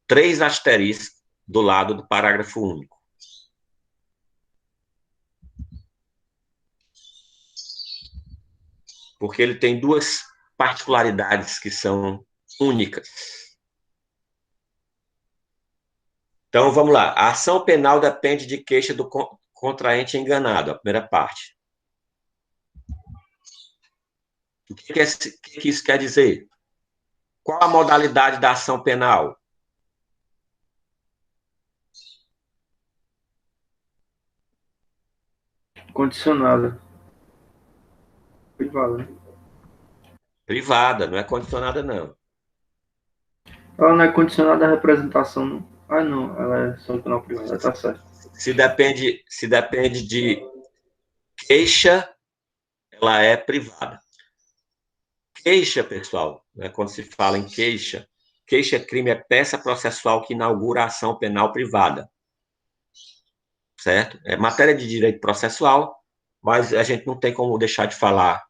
3 asteriscos do lado do parágrafo único. Porque ele tem 2 particularidades que são únicas. Então, vamos lá. A ação penal depende de queixa do contraente enganado, a primeira parte. O que isso quer dizer? Qual a modalidade da ação penal? Condicionada. Privada, né? Privada, não é condicionada, não. Ela não é condicionada à representação, não. Ah, não, ela é só penal privada, tá certo. Se depende de queixa, ela é privada. Queixa, pessoal, né, quando se fala em queixa, queixa-crime é peça processual que inaugura a ação penal privada, certo? É matéria de direito processual, mas a gente não tem como deixar de falar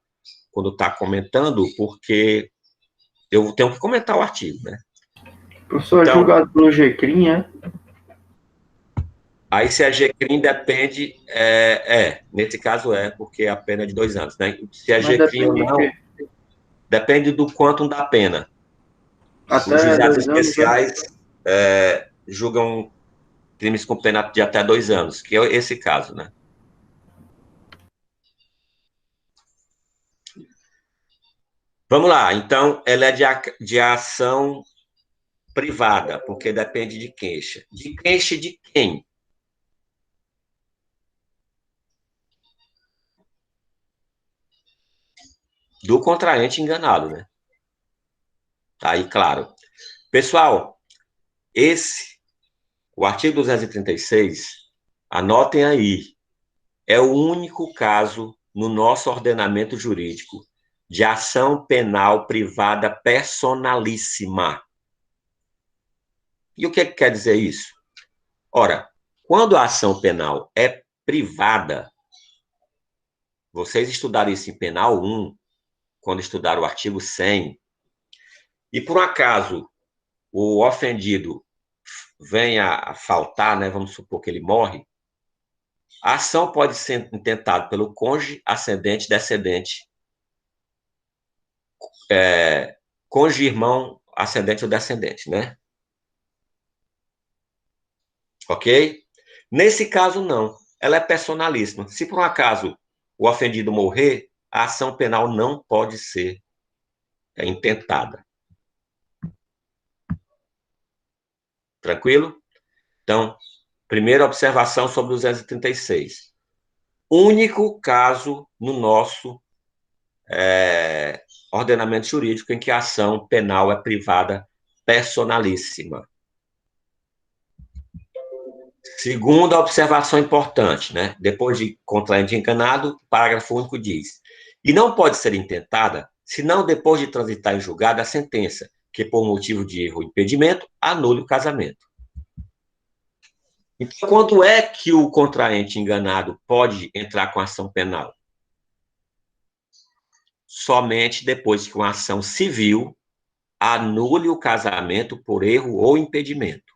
quando está comentando, porque eu tenho que comentar o artigo, né? Professor, é Então, julgado pelo GCRIM, é? aí se a G-crime depende, nesse caso porque a pena é de 2 anos, né? Se é Mas G-crime ou depende de não, quê? depende do quantum da pena. Os Até juizados 2 anos, é? especiais julgam crimes com pena de até 2 anos, que é esse caso, né? Vamos lá, então, ela é de ação privada, porque depende de queixa. De queixa de quem? Do contraente enganado, né? Aí, claro. Pessoal, o artigo 236, anotem aí, é o único caso no nosso ordenamento jurídico de ação penal privada personalíssima. E o que quer dizer isso? Ora, quando a ação penal é privada, vocês estudaram isso em Penal 1, quando estudaram o artigo 100, e por um acaso o ofendido venha a faltar, né, vamos supor que ele morre, a ação pode ser intentada pelo cônjuge, ascendente, descendente, cônjuge, irmão, ascendente ou descendente, né? Ok? Nesse caso, não. Ela é personalíssima. Se por um acaso o ofendido morrer, a ação penal não pode ser intentada. Tranquilo? Então, primeira observação sobre o 236. Único caso no nosso ordenamento jurídico em que a ação penal é privada personalíssima. Segunda observação importante, né? Depois de contraente enganado, o parágrafo único diz: e não pode ser intentada, senão depois de transitar em julgado a sentença, que por motivo de erro ou impedimento, anule o casamento. Então, quando é que o contraente enganado pode entrar com ação penal? Somente depois que uma ação civil anule o casamento por erro ou impedimento.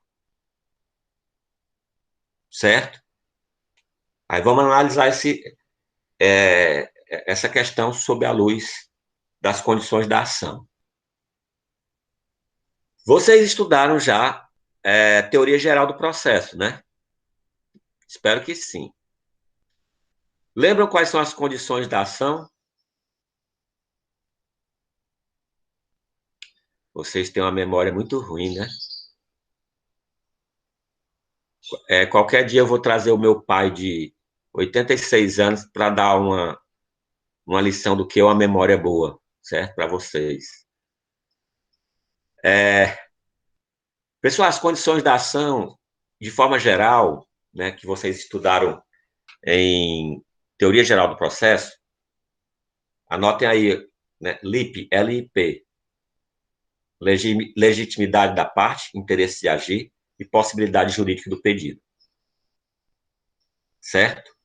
Certo? Aí vamos analisar essa questão sob a luz das condições da ação. Vocês estudaram já teoria geral do processo, né? Espero que sim. Lembram quais são as condições da ação? Vocês têm uma memória muito ruim, né? Qualquer dia eu vou trazer o meu pai de 86 anos para dar uma lição do que é uma memória boa, certo? Para vocês. Pessoal, as condições da ação, de forma geral, né, que vocês estudaram em teoria geral do processo, anotem aí, né, LIP, LIP, legitimidade da parte, interesse de agir e possibilidade jurídica do pedido. Certo?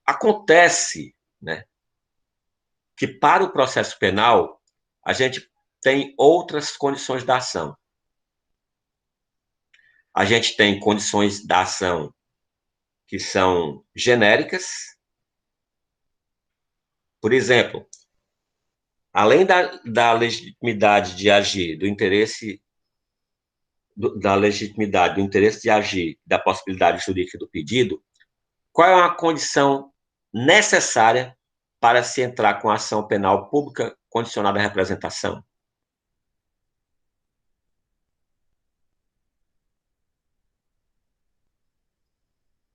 Acontece, né, que para o processo penal a gente tem outras condições da ação. A gente tem condições da ação que são genéricas. Por exemplo, além da legitimidade de agir, do interesse da legitimidade, do interesse de agir, da possibilidade jurídica do pedido, qual é a condição necessária para se entrar com a ação penal pública condicionada à representação?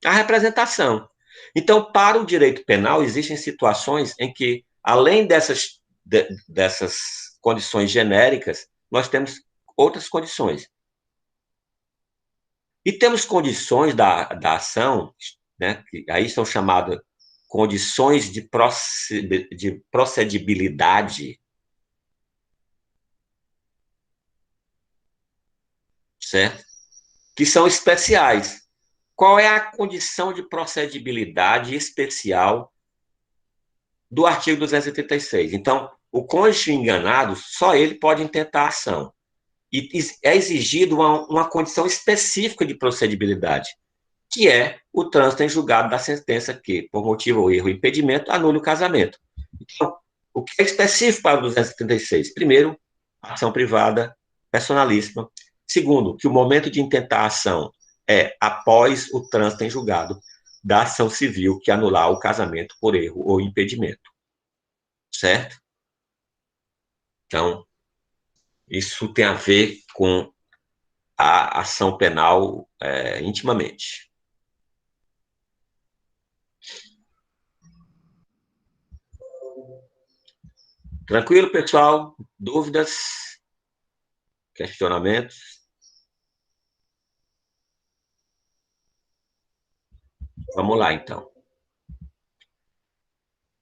A representação. Então, para o direito penal, existem situações em que, além dessas condições genéricas, nós temos outras condições. E temos condições da ação, né, que aí são chamadas condições de procedibilidade, certo? Que são especiais. Qual é a condição de procedibilidade especial do artigo 286? Então, o cônjuge enganado, só ele pode intentar a ação. E é exigido uma condição específica de procedibilidade, que é o trânsito em julgado da sentença que, por motivo ou erro ou impedimento, anule o casamento. Então, o que é específico para o 236? Primeiro, ação privada, personalíssima. Segundo, que o momento de intentar a ação é após o trânsito em julgado da ação civil que anular o casamento por erro ou impedimento. Certo? Então, isso tem a ver com a ação penal intimamente. Tranquilo, pessoal? Dúvidas? Questionamentos? Vamos lá, então.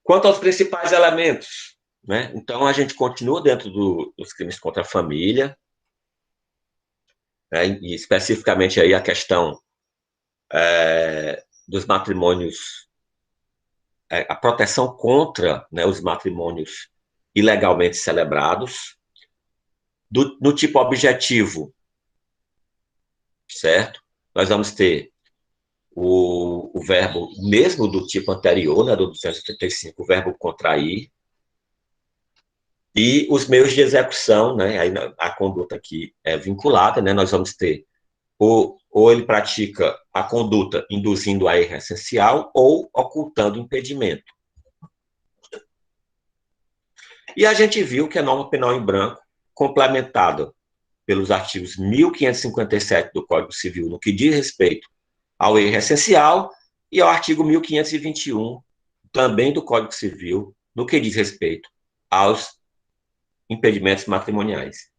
Quanto aos principais elementos, né? Então, a gente continua dentro dos crimes contra a família, né? E especificamente aí a questão dos matrimônios, a proteção contra, né, os matrimônios ilegalmente celebrados, no tipo objetivo, certo? Nós vamos ter o verbo mesmo do tipo anterior, né, do 285, o verbo contrair, e os meios de execução, né, aí a conduta aqui é vinculada, né, nós vamos ter ou ele pratica a conduta induzindo a erro essencial ou ocultando impedimento. E a gente viu que a norma penal em branco, complementada pelos artigos 1557 do Código Civil, no que diz respeito ao erro essencial, e ao artigo 1521, também do Código Civil, no que diz respeito aos impedimentos matrimoniais.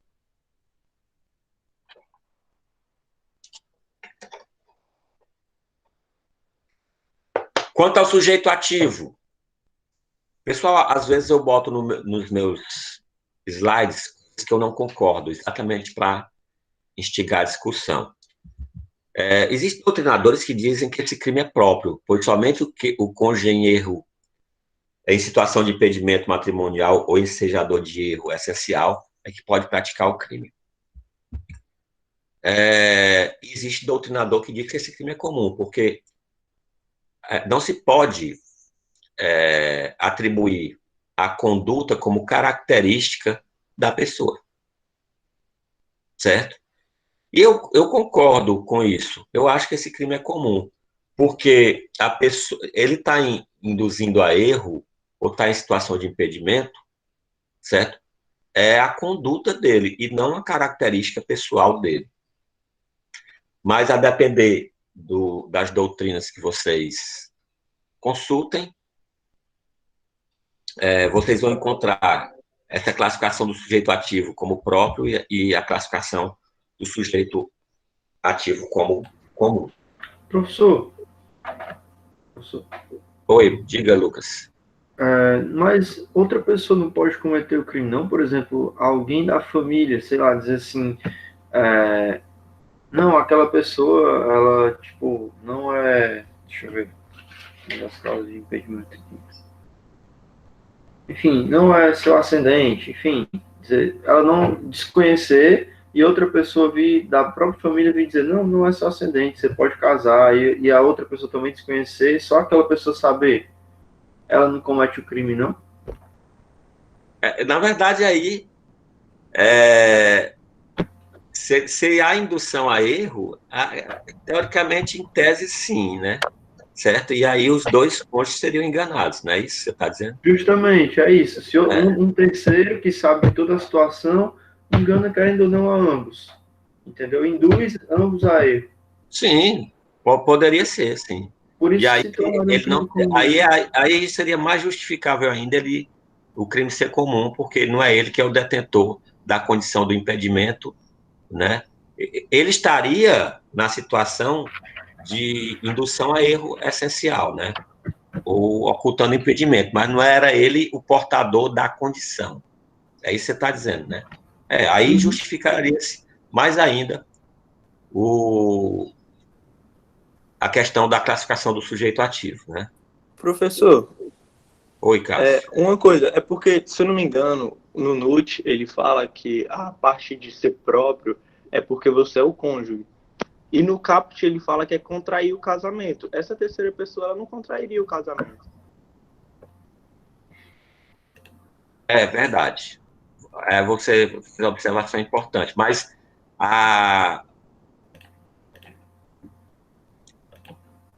Quanto ao sujeito ativo, pessoal, às vezes eu boto nos meus slides que eu não concordo, exatamente para instigar a discussão. Existem doutrinadores que dizem que esse crime é próprio, pois somente o cônjuge em erro, em situação de impedimento matrimonial ou ensejador de erro essencial, é que pode praticar o crime. Existe doutrinador que diz que esse crime é comum, porque não se pode atribuir a conduta como característica da pessoa. Certo? E eu concordo com isso. Eu acho que esse crime é comum, porque a pessoa, ele está induzindo a erro ou está em situação de impedimento, certo? É a conduta dele e não a característica pessoal dele. Mas a depender das doutrinas que vocês consultem, vocês vão encontrar essa classificação do sujeito ativo como próprio e a classificação do sujeito ativo como comum. Professor. Oi, diga, Lucas. Mas outra pessoa não pode cometer o crime, não? Por exemplo, alguém da família, sei lá, dizer assim, não, aquela pessoa, ela, tipo, não é... Deixa eu ver. As causas de impedimento aqui. Enfim, não é seu ascendente, enfim, dizer, ela não desconhecer e outra pessoa vir da própria família vir dizer, não, não é seu ascendente, você pode casar, e a outra pessoa também desconhecer, só aquela pessoa saber, ela não comete o crime, não? Na verdade, aí, se há indução a erro, teoricamente, em tese, sim, né? Certo? E aí os dois cônjuges seriam enganados, não é isso que você está dizendo? Justamente, é isso. Se um terceiro que sabe de toda a situação, engana querendo ou não a ambos. Entendeu? Induz ambos a erro. Sim, poderia ser, sim. Por E isso aí se torna um ele crime não, comum. aí seria mais justificável ainda o crime ser comum, porque não é ele que é o detentor da condição do impedimento, né? Ele estaria na situação de indução a erro essencial, né? Ou ocultando impedimento, mas não era ele o portador da condição. É isso que você está dizendo, né? Aí justificaria-se mais ainda a questão da classificação do sujeito ativo, né? Professor, Oi, Cássio. uma coisa, é porque, se eu não me engano, no NUT ele fala que a parte de ser próprio é porque você é o cônjuge. E no CAPT ele fala que é contrair o casamento. Essa terceira pessoa ela não contrairia o casamento. É verdade. Você fez uma observação importante, mas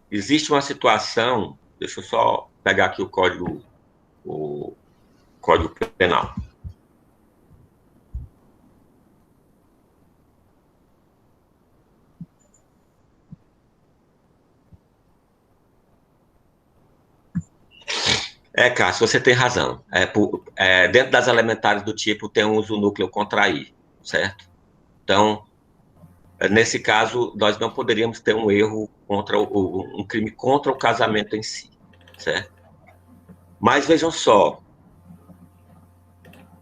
existe uma situação, deixa eu só pegar aqui o Código Penal. Cássio, você tem razão. Dentro das elementares do tipo tem o uso núcleo contrair, certo? Então, nesse caso, nós não poderíamos ter um erro contra um crime contra o casamento em si, certo? Mas vejam só,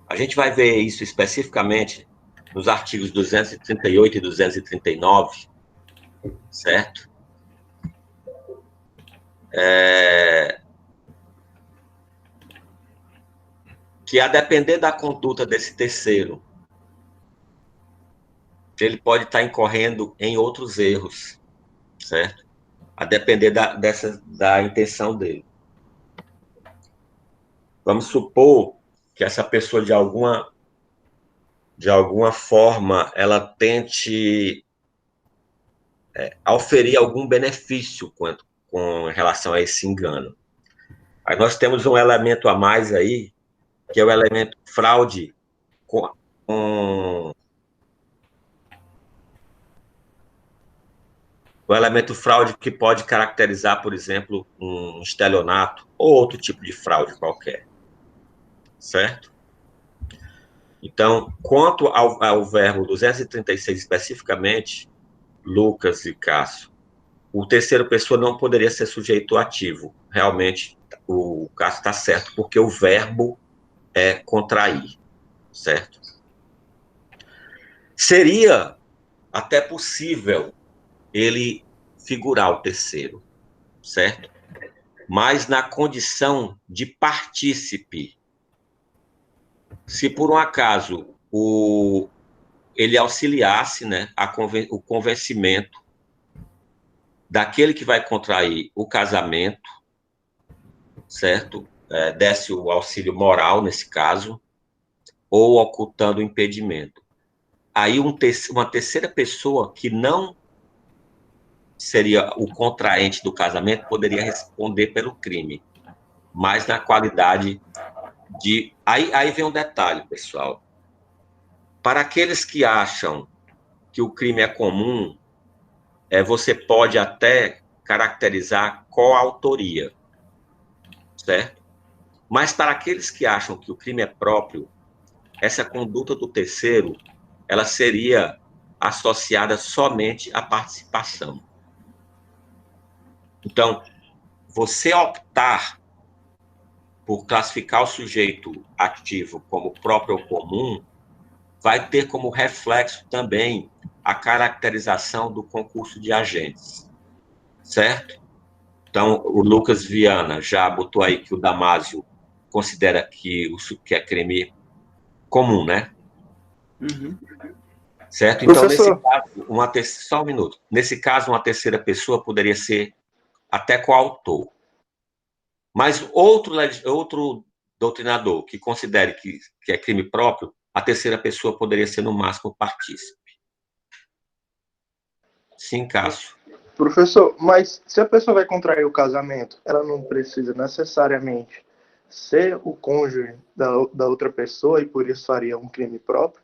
a gente vai ver isso especificamente nos artigos 238 e 239, certo? Que a depender da conduta desse terceiro, ele pode estar incorrendo em outros erros, certo? A depender da intenção dele. Vamos supor que essa pessoa, de alguma forma, ela tente auferir algum benefício com relação a esse engano. Aí nós temos um elemento a mais aí, que é o elemento fraude com o elemento fraude que pode caracterizar, por exemplo, um estelionato ou outro tipo de fraude qualquer, certo? Então, quanto ao verbo 236 especificamente, Lucas e Cássio, o terceiro pessoa não poderia ser sujeito ativo. Realmente, o Cássio está certo, porque o verbo é contrair, certo? Seria até possível ele figurar o terceiro, certo? Mas na condição de partícipe. Se por um acaso ele auxiliasse, né, o convencimento daquele que vai contrair o casamento, certo? Desse o auxílio moral, nesse caso, ou ocultando o impedimento. Aí uma terceira pessoa que não seria o contraente do casamento poderia responder pelo crime, mas na qualidade de... Aí vem um detalhe, pessoal. Para aqueles que acham que o crime é comum, você pode até caracterizar coautoria, certo? Mas para aqueles que acham que o crime é próprio, essa conduta do terceiro, ela seria associada somente à participação. Então, você optar por classificar o sujeito ativo como próprio ou comum, vai ter como reflexo também a caracterização do concurso de agentes, certo? Então, o Lucas Viana já botou aí que o Damásio considera que é crime comum, né? Uhum. Certo? Então, nesse Professor, caso, só um minuto. Nesse caso, uma terceira pessoa poderia ser até coautor. Mas outro doutrinador que considere que é crime próprio, a terceira pessoa poderia ser, no máximo, partícipe. Sim, Cássio. professor, mas se a pessoa vai contrair o casamento, ela não precisa necessariamente ser o cônjuge da outra pessoa e por isso faria um crime próprio?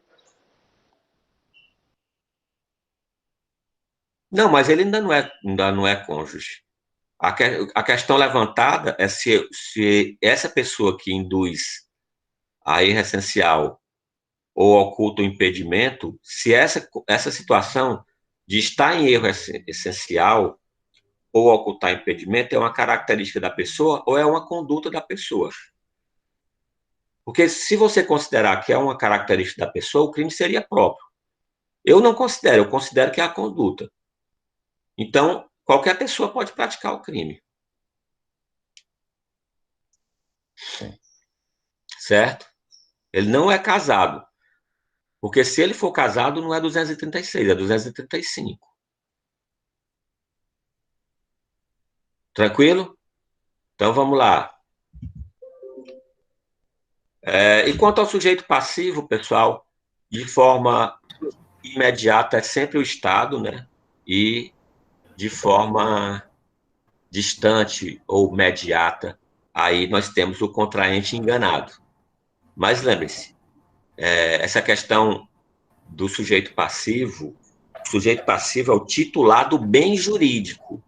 Não, mas ele ainda não é cônjuge. A questão levantada é se essa pessoa que induz a erro essencial ou oculta o impedimento, se essa situação de estar em erro essencial ou ocultar impedimento é uma característica da pessoa ou é uma conduta da pessoa. Porque se você considerar que é uma característica da pessoa, o crime seria próprio. Eu não considero, eu considero que é a conduta. Então, qualquer pessoa pode praticar o crime. Certo? Ele não é casado. Porque se ele for casado, não é 236, é 235. Tranquilo? Então, vamos lá. E quanto ao sujeito passivo, pessoal, de forma imediata é sempre o Estado, né? E de forma distante ou mediata, aí nós temos o contraente enganado. Mas lembre-se, essa questão do sujeito passivo, o sujeito passivo é o titular do bem jurídico.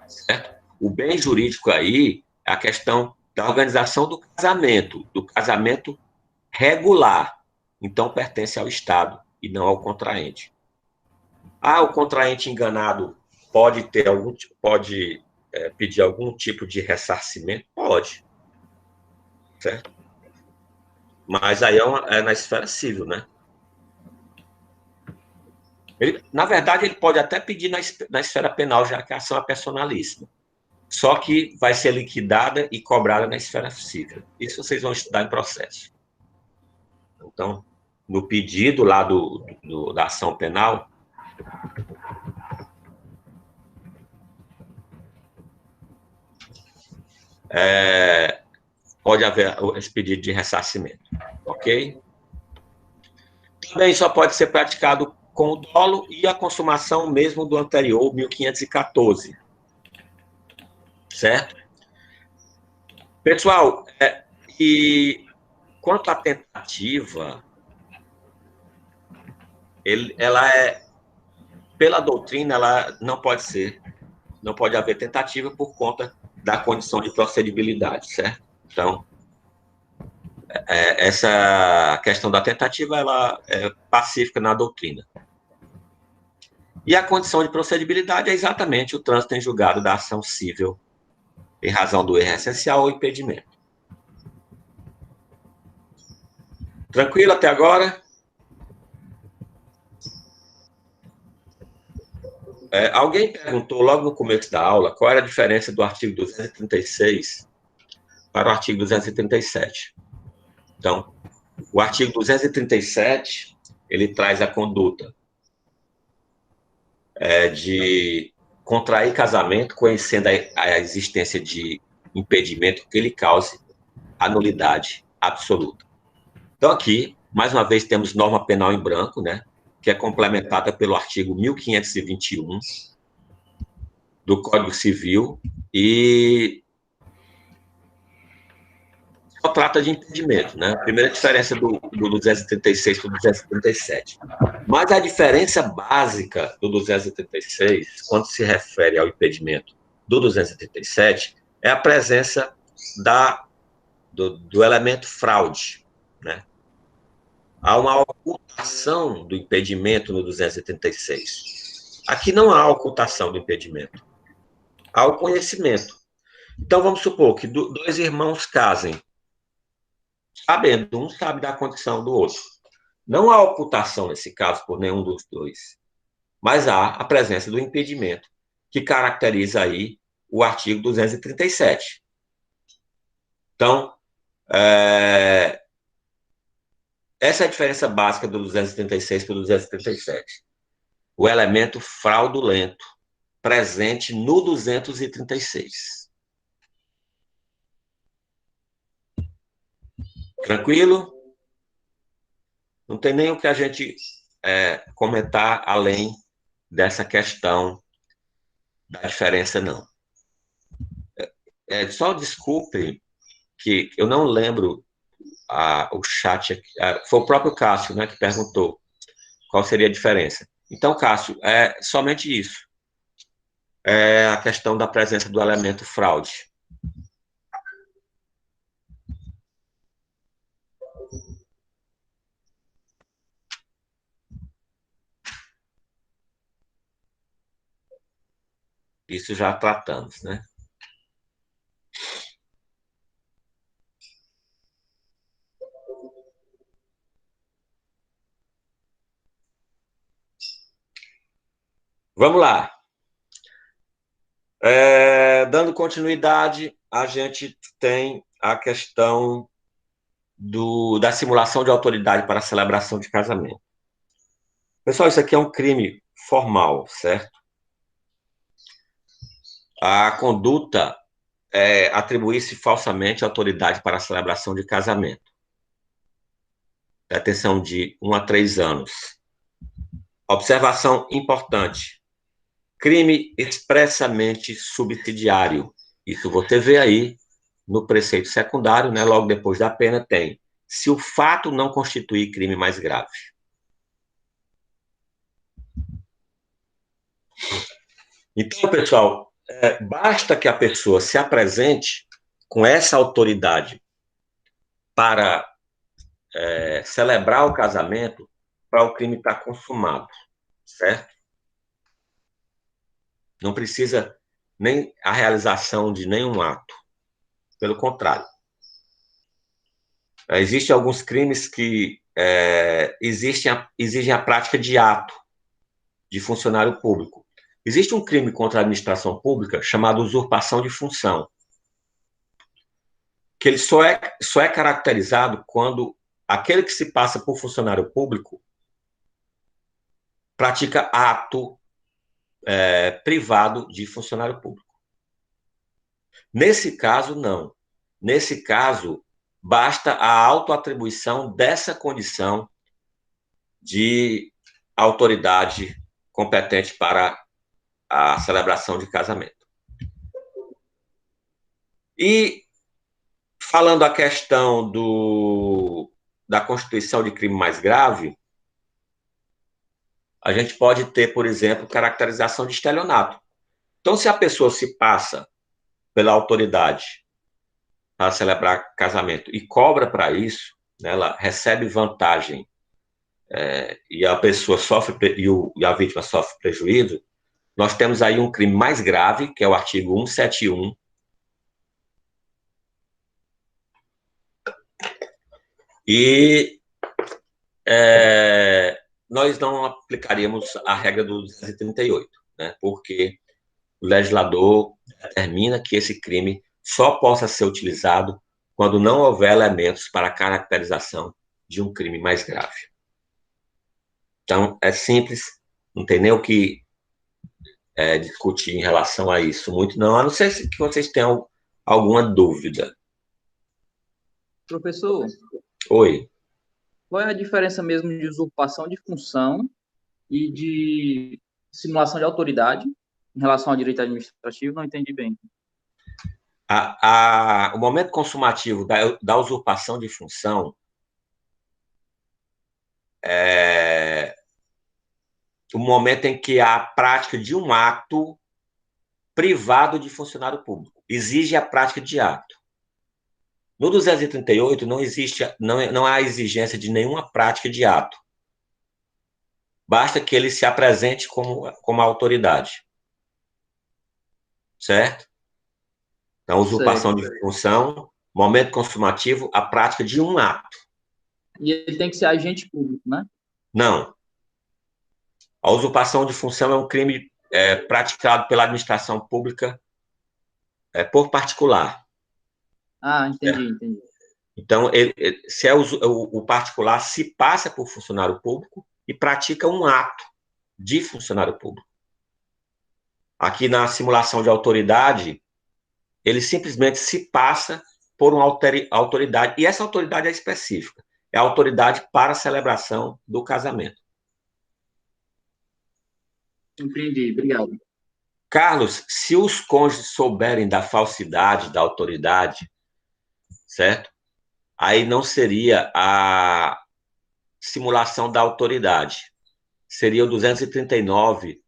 Certo? O bem jurídico aí é a questão da organização do casamento regular. Então, pertence ao Estado e não ao contraente. O contraente enganado pode pedir algum tipo de ressarcimento? Pode. Certo? Mas aí é na esfera civil, né? Na verdade, ele pode até pedir na esfera penal, já que a ação é personalíssima. Só que vai ser liquidada e cobrada na esfera civil. Isso vocês vão estudar em processo. Então, no pedido lá da ação penal, pode haver esse pedido de ressarcimento, ok? Também só pode ser praticado com o dolo e a consumação mesmo do anterior, 1514. Certo? Pessoal, e quanto à tentativa, ela pela doutrina, ela não pode haver tentativa por conta da condição de procedibilidade, certo? Então, essa questão da tentativa, ela é pacífica na doutrina. E a condição de procedibilidade é exatamente o trânsito em julgado da ação civil em razão do erro essencial ou impedimento. Tranquilo até agora? Alguém perguntou logo no começo da aula qual era a diferença do artigo 236 para o artigo 237. Então, o artigo 237, ele traz a conduta de contrair casamento, conhecendo a existência de impedimento que lhe cause a nulidade absoluta. Então, aqui, mais uma vez, temos norma penal em branco, né, que é complementada pelo artigo 1521 do Código Civil e só trata de impedimento, né? A primeira diferença do 236 para o 237. Mas a diferença básica do 236, quando se refere ao impedimento do 237, é a presença do elemento fraude, né? Há uma ocultação do impedimento no 236. Aqui não há ocultação do impedimento. Há o conhecimento. Então, vamos supor que dois irmãos casem, sabendo, um sabe da condição do outro. Não há ocultação nesse caso por nenhum dos dois, mas há a presença do impedimento, que caracteriza aí o artigo 237. Então, essa é a diferença básica do 236 para o 237. O elemento fraudulento presente no 236. Tranquilo? Não tem nem o que a gente comentar além dessa questão da diferença, não. Só desculpe que eu não lembro o chat aqui. Foi o próprio Cássio, né, que perguntou qual seria a diferença. Então, Cássio, é somente isso. é a questão da presença do elemento fraude. Isso já tratamos, né? Vamos lá. Dando continuidade, a gente tem a questão da simulação de autoridade para a celebração de casamento. Pessoal, isso aqui é um crime formal, certo? A conduta é atribuir-se falsamente autoridade para a celebração de casamento. Detenção de 1 a 3 anos. Observação importante. Crime expressamente subsidiário. Isso você vê aí no preceito secundário, né? Logo depois da pena tem. Se o fato não constituir crime mais grave. Então, pessoal, basta que a pessoa se apresente com essa autoridade para celebrar o casamento para o crime estar consumado, certo? Não precisa nem a realização de nenhum ato. Pelo contrário. Existem alguns crimes que exigem a prática de ato de funcionário público. Existe um crime contra a administração pública chamado usurpação de função, que ele só é caracterizado quando aquele que se passa por funcionário público pratica ato privado de funcionário público. Nesse caso, não. Nesse caso, basta a autoatribuição dessa condição de autoridade competente para a celebração de casamento. E, falando a questão da constituição de crime mais grave, a gente pode ter, por exemplo, caracterização de estelionato. Então, se a pessoa se passa pela autoridade para celebrar casamento e cobra para isso, né, ela recebe vantagem e a pessoa sofre, e a vítima sofre prejuízo, nós temos aí um crime mais grave, que é o artigo 171, e nós não aplicaríamos a regra do 238, né, porque o legislador determina que esse crime só possa ser utilizado quando não houver elementos para a caracterização de um crime mais grave. Então, é simples, não tem nem o que discutir em relação a isso muito, não, a não ser que vocês tenham alguma dúvida. Professor, Oi. qual é a diferença mesmo de usurpação de função e de simulação de autoridade em relação ao direito administrativo? Não entendi bem. O momento consumativo da usurpação de função é o momento em que há a prática de um ato privado de funcionário público. Exige a prática de ato. No 238 não há exigência de nenhuma prática de ato. Basta que ele se apresente como autoridade. Certo? Então, usurpação de função, momento consumativo, a prática de um ato. E ele tem que ser agente público, né? Não. A usurpação de função é um crime praticado pela administração pública por particular. Ah, entendi. Então, se o particular se passa por funcionário público e pratica um ato de funcionário público. Aqui na simulação de autoridade, ele simplesmente se passa por uma autoridade, e essa autoridade é específica, é a autoridade para a celebração do casamento. Entendi, obrigado. Carlos, se os cônjuges souberem da falsidade da autoridade, certo? Aí não seria a simulação da autoridade, seria o 239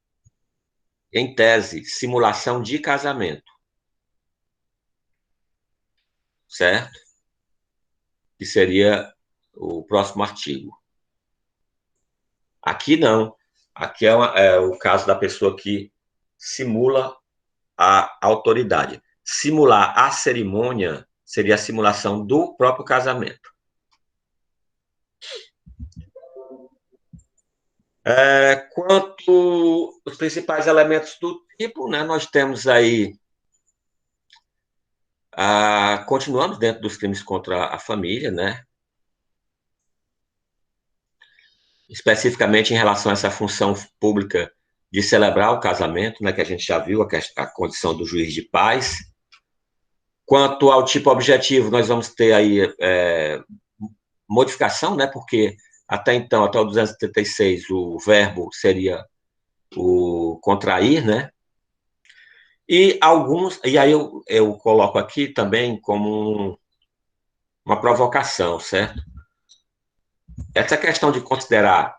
em tese, simulação de casamento, certo? Que seria o próximo artigo. Aqui não. Aqui é o caso da pessoa que simula a autoridade. Simular a cerimônia seria a simulação do próprio casamento. Quanto aos principais elementos do tipo, né, nós temos aí, continuamos dentro dos crimes contra a família, né, especificamente em relação a essa função pública de celebrar o casamento, né, que a gente já viu, a condição do juiz de paz. Quanto ao tipo objetivo, nós vamos ter aí modificação, né, porque até então, até o 236, o verbo seria o contrair, né, e aí eu coloco aqui também como uma provocação, certo? Essa questão de considerar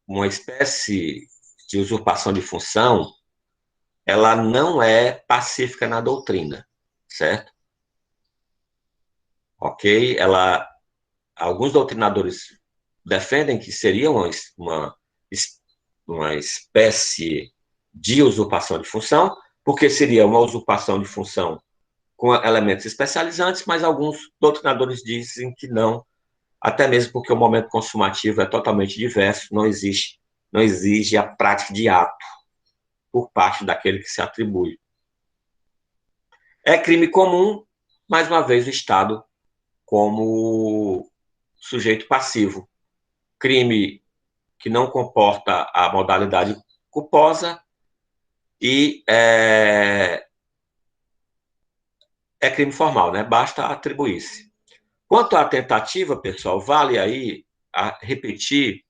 uma espécie de usurpação de função, ela não é pacífica na doutrina, certo? Ok? Alguns doutrinadores defendem que seria uma espécie de usurpação de função, porque seria uma usurpação de função com elementos especializantes, mas alguns doutrinadores dizem que não, até mesmo porque o momento consumativo é totalmente diverso, não exige a prática de ato por parte daquele que se atribui. É crime comum, mais uma vez, o Estado como sujeito passivo. Crime que não comporta a modalidade culposa e é crime formal, né? Basta atribuir-se. Quanto à tentativa, pessoal, vale aí repetir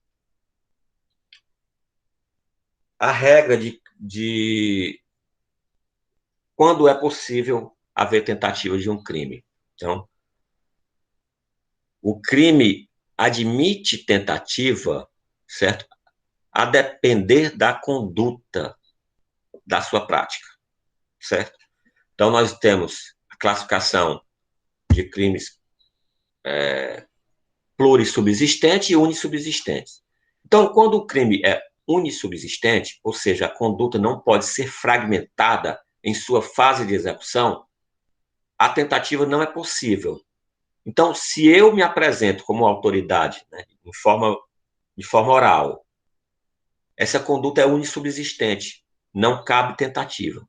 a regra de quando é possível haver tentativa de um crime. Então, o crime admite tentativa, certo? A depender da conduta da sua prática, certo? Então, nós temos a classificação de crimes plurissubsistentes e unissubsistentes. Então, quando o crime é unissubsistente, ou seja, a conduta não pode ser fragmentada em sua fase de execução, a tentativa não é possível. Então, se eu me apresento como autoridade, né, de forma oral, essa conduta é unissubsistente, não cabe tentativa.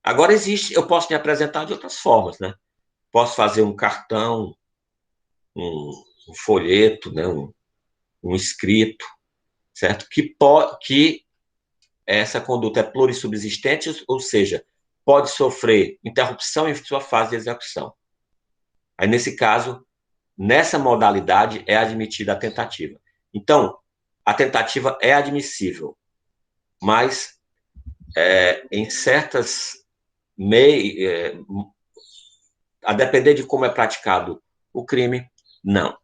Agora eu posso me apresentar de outras formas, né? Posso fazer um cartão, um folheto, né, um escrito, certo? Que essa conduta é plurissubsistente, ou seja, pode sofrer interrupção em sua fase de execução. Aí, nesse caso, nessa modalidade, é admitida a tentativa. Então, a tentativa é admissível, mas em certas a depender de como é praticado o crime, não.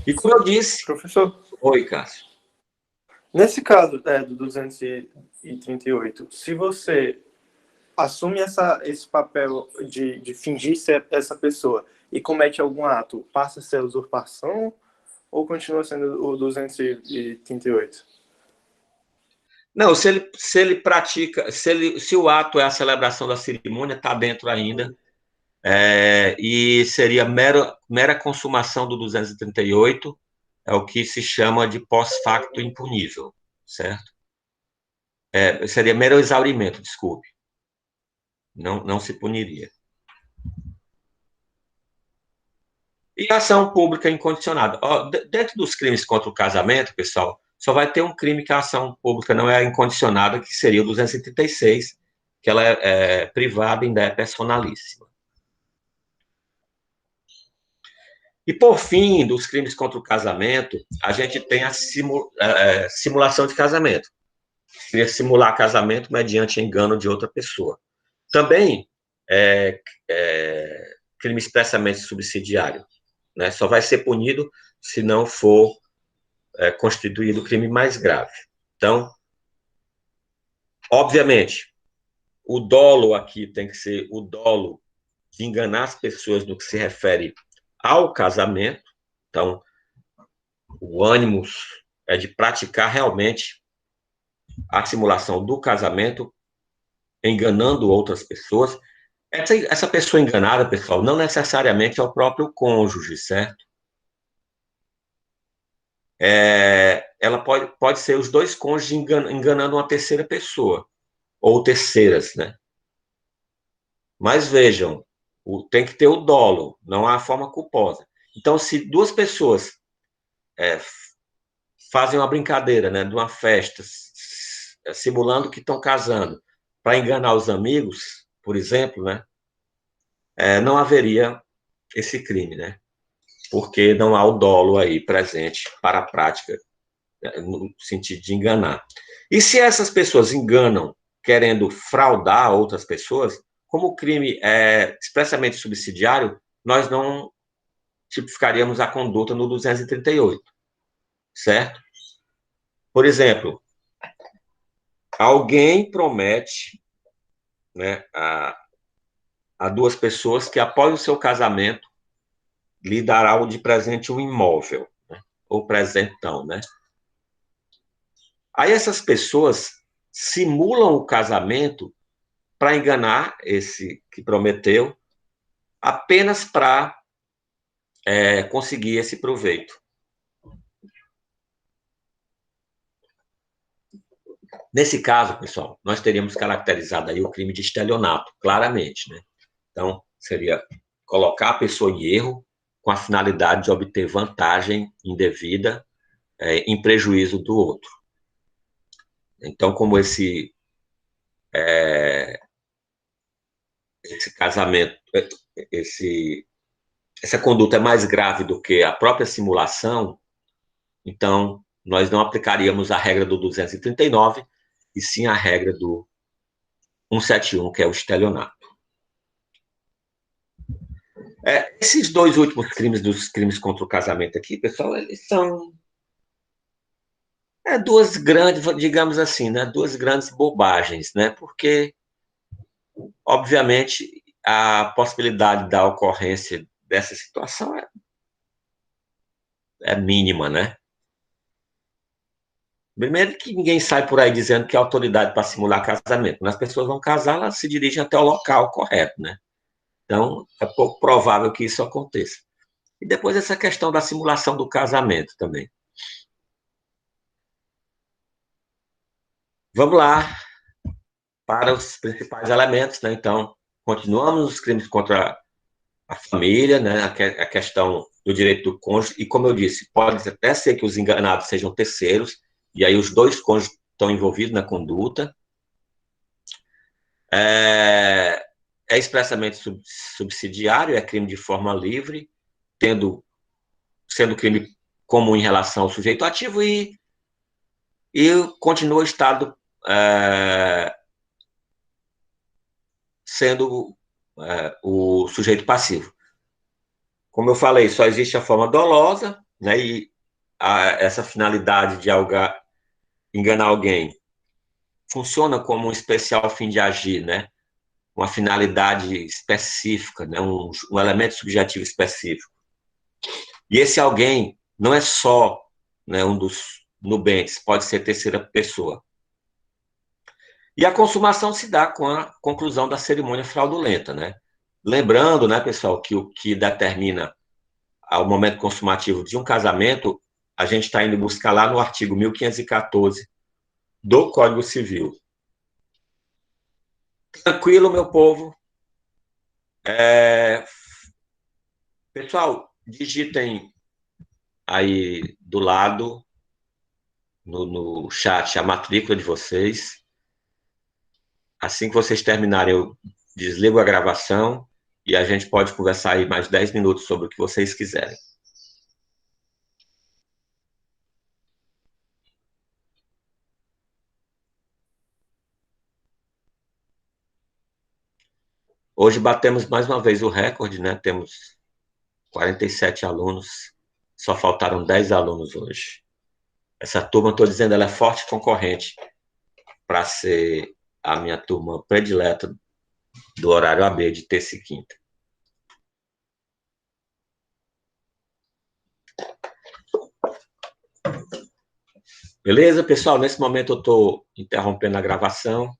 E como eu disse... Professor. Oi, Cássio. Nesse caso do 238, se você assume esse papel de fingir ser essa pessoa e comete algum ato, passa a ser usurpação ou continua sendo o 238? Não, se ele pratica, se o ato é a celebração da cerimônia, está dentro ainda, e seria mera consumação do 238, é o que se chama de pós-facto impunível, certo? Seria mero exaurimento, desculpe. Não se puniria. E ação pública incondicionada. Dentro dos crimes contra o casamento, pessoal, só vai ter um crime que a ação pública não é incondicionada, que seria o 236, que ela é privada e ainda é personalíssima. E, por fim, dos crimes contra o casamento, a gente tem a simulação de casamento. Seria simular casamento mediante engano de outra pessoa. Também crime expressamente subsidiário, né? Só vai ser punido se não for constituído o crime mais grave. Então, obviamente, o dolo aqui tem que ser o dolo de enganar as pessoas no que se refere ao casamento. Então, o ânimos é de praticar realmente a simulação do casamento, enganando outras pessoas. Essa pessoa enganada, pessoal, não necessariamente é o próprio cônjuge, certo? Ela pode ser os dois cônjuges enganando uma terceira pessoa, ou terceiras, né? Mas vejam, tem que ter o dolo, não há forma culposa. Então, se duas pessoas fazem uma brincadeira, né, de uma festa, simulando que estão casando, para enganar os amigos, por exemplo, né, não haveria esse crime, né? Porque não há o dolo aí presente para a prática, no sentido de enganar. E se essas pessoas enganam querendo fraudar outras pessoas, como o crime é expressamente subsidiário, nós não tipificaríamos a conduta no 238, certo? Por exemplo, alguém promete, né, a duas pessoas que após o seu casamento lhe dará de presente um imóvel, né, ou presentão, né? Aí essas pessoas simulam o casamento para enganar esse que prometeu, apenas para conseguir esse proveito. Nesse caso, pessoal, nós teríamos caracterizado aí o crime de estelionato, claramente, né? Então, seria colocar a pessoa em erro com a finalidade de obter vantagem indevida em prejuízo do outro. Então, como esse casamento, essa conduta é mais grave do que a própria simulação, então nós não aplicaríamos a regra do 239, e sim a regra do 171, que é o estelionato. Esses dois últimos crimes, dos crimes contra o casamento aqui, pessoal, eles são duas grandes, digamos assim, né, duas grandes bobagens, né, porque, obviamente, a possibilidade da ocorrência dessa situação é mínima, né? Primeiro que ninguém sai por aí dizendo que é autoridade para simular casamento. Quando as pessoas vão casar, elas se dirigem até o local correto, né? Então, é pouco provável que isso aconteça. E depois essa questão da simulação do casamento também. Vamos lá para os principais elementos, né? Então, continuamos os crimes contra a família, né? A questão do direito do cônjuge, e como eu disse, pode até ser que os enganados sejam terceiros, e aí os dois cônjuges estão envolvidos na conduta. É expressamente subsidiário, é crime de forma livre, sendo crime comum em relação ao sujeito ativo, e continua o Estado sendo o sujeito passivo. Como eu falei, só existe a forma dolosa, né, e essa finalidade de enganar alguém funciona como um especial fim de agir, né, uma finalidade específica, né, um elemento subjetivo específico. E esse alguém não é só, né, um dos nubentes, pode ser terceira pessoa. E a consumação se dá com a conclusão da cerimônia fraudulenta, né? Lembrando, né, pessoal, que o que determina o momento consumativo de um casamento, a gente está indo buscar lá no artigo 1514 do Código Civil. Tranquilo, meu povo? Pessoal, digitem aí do lado, no chat, a matrícula de vocês. Assim que vocês terminarem, eu desligo a gravação e a gente pode conversar aí mais 10 minutos sobre o que vocês quiserem. Hoje batemos mais uma vez o recorde, né? Temos 47 alunos, só faltaram 10 alunos hoje. Essa turma, estou dizendo, ela é forte concorrente para ser a minha turma predileta do horário AB de terça e quinta. Beleza, pessoal? Nesse momento eu estou interrompendo a gravação.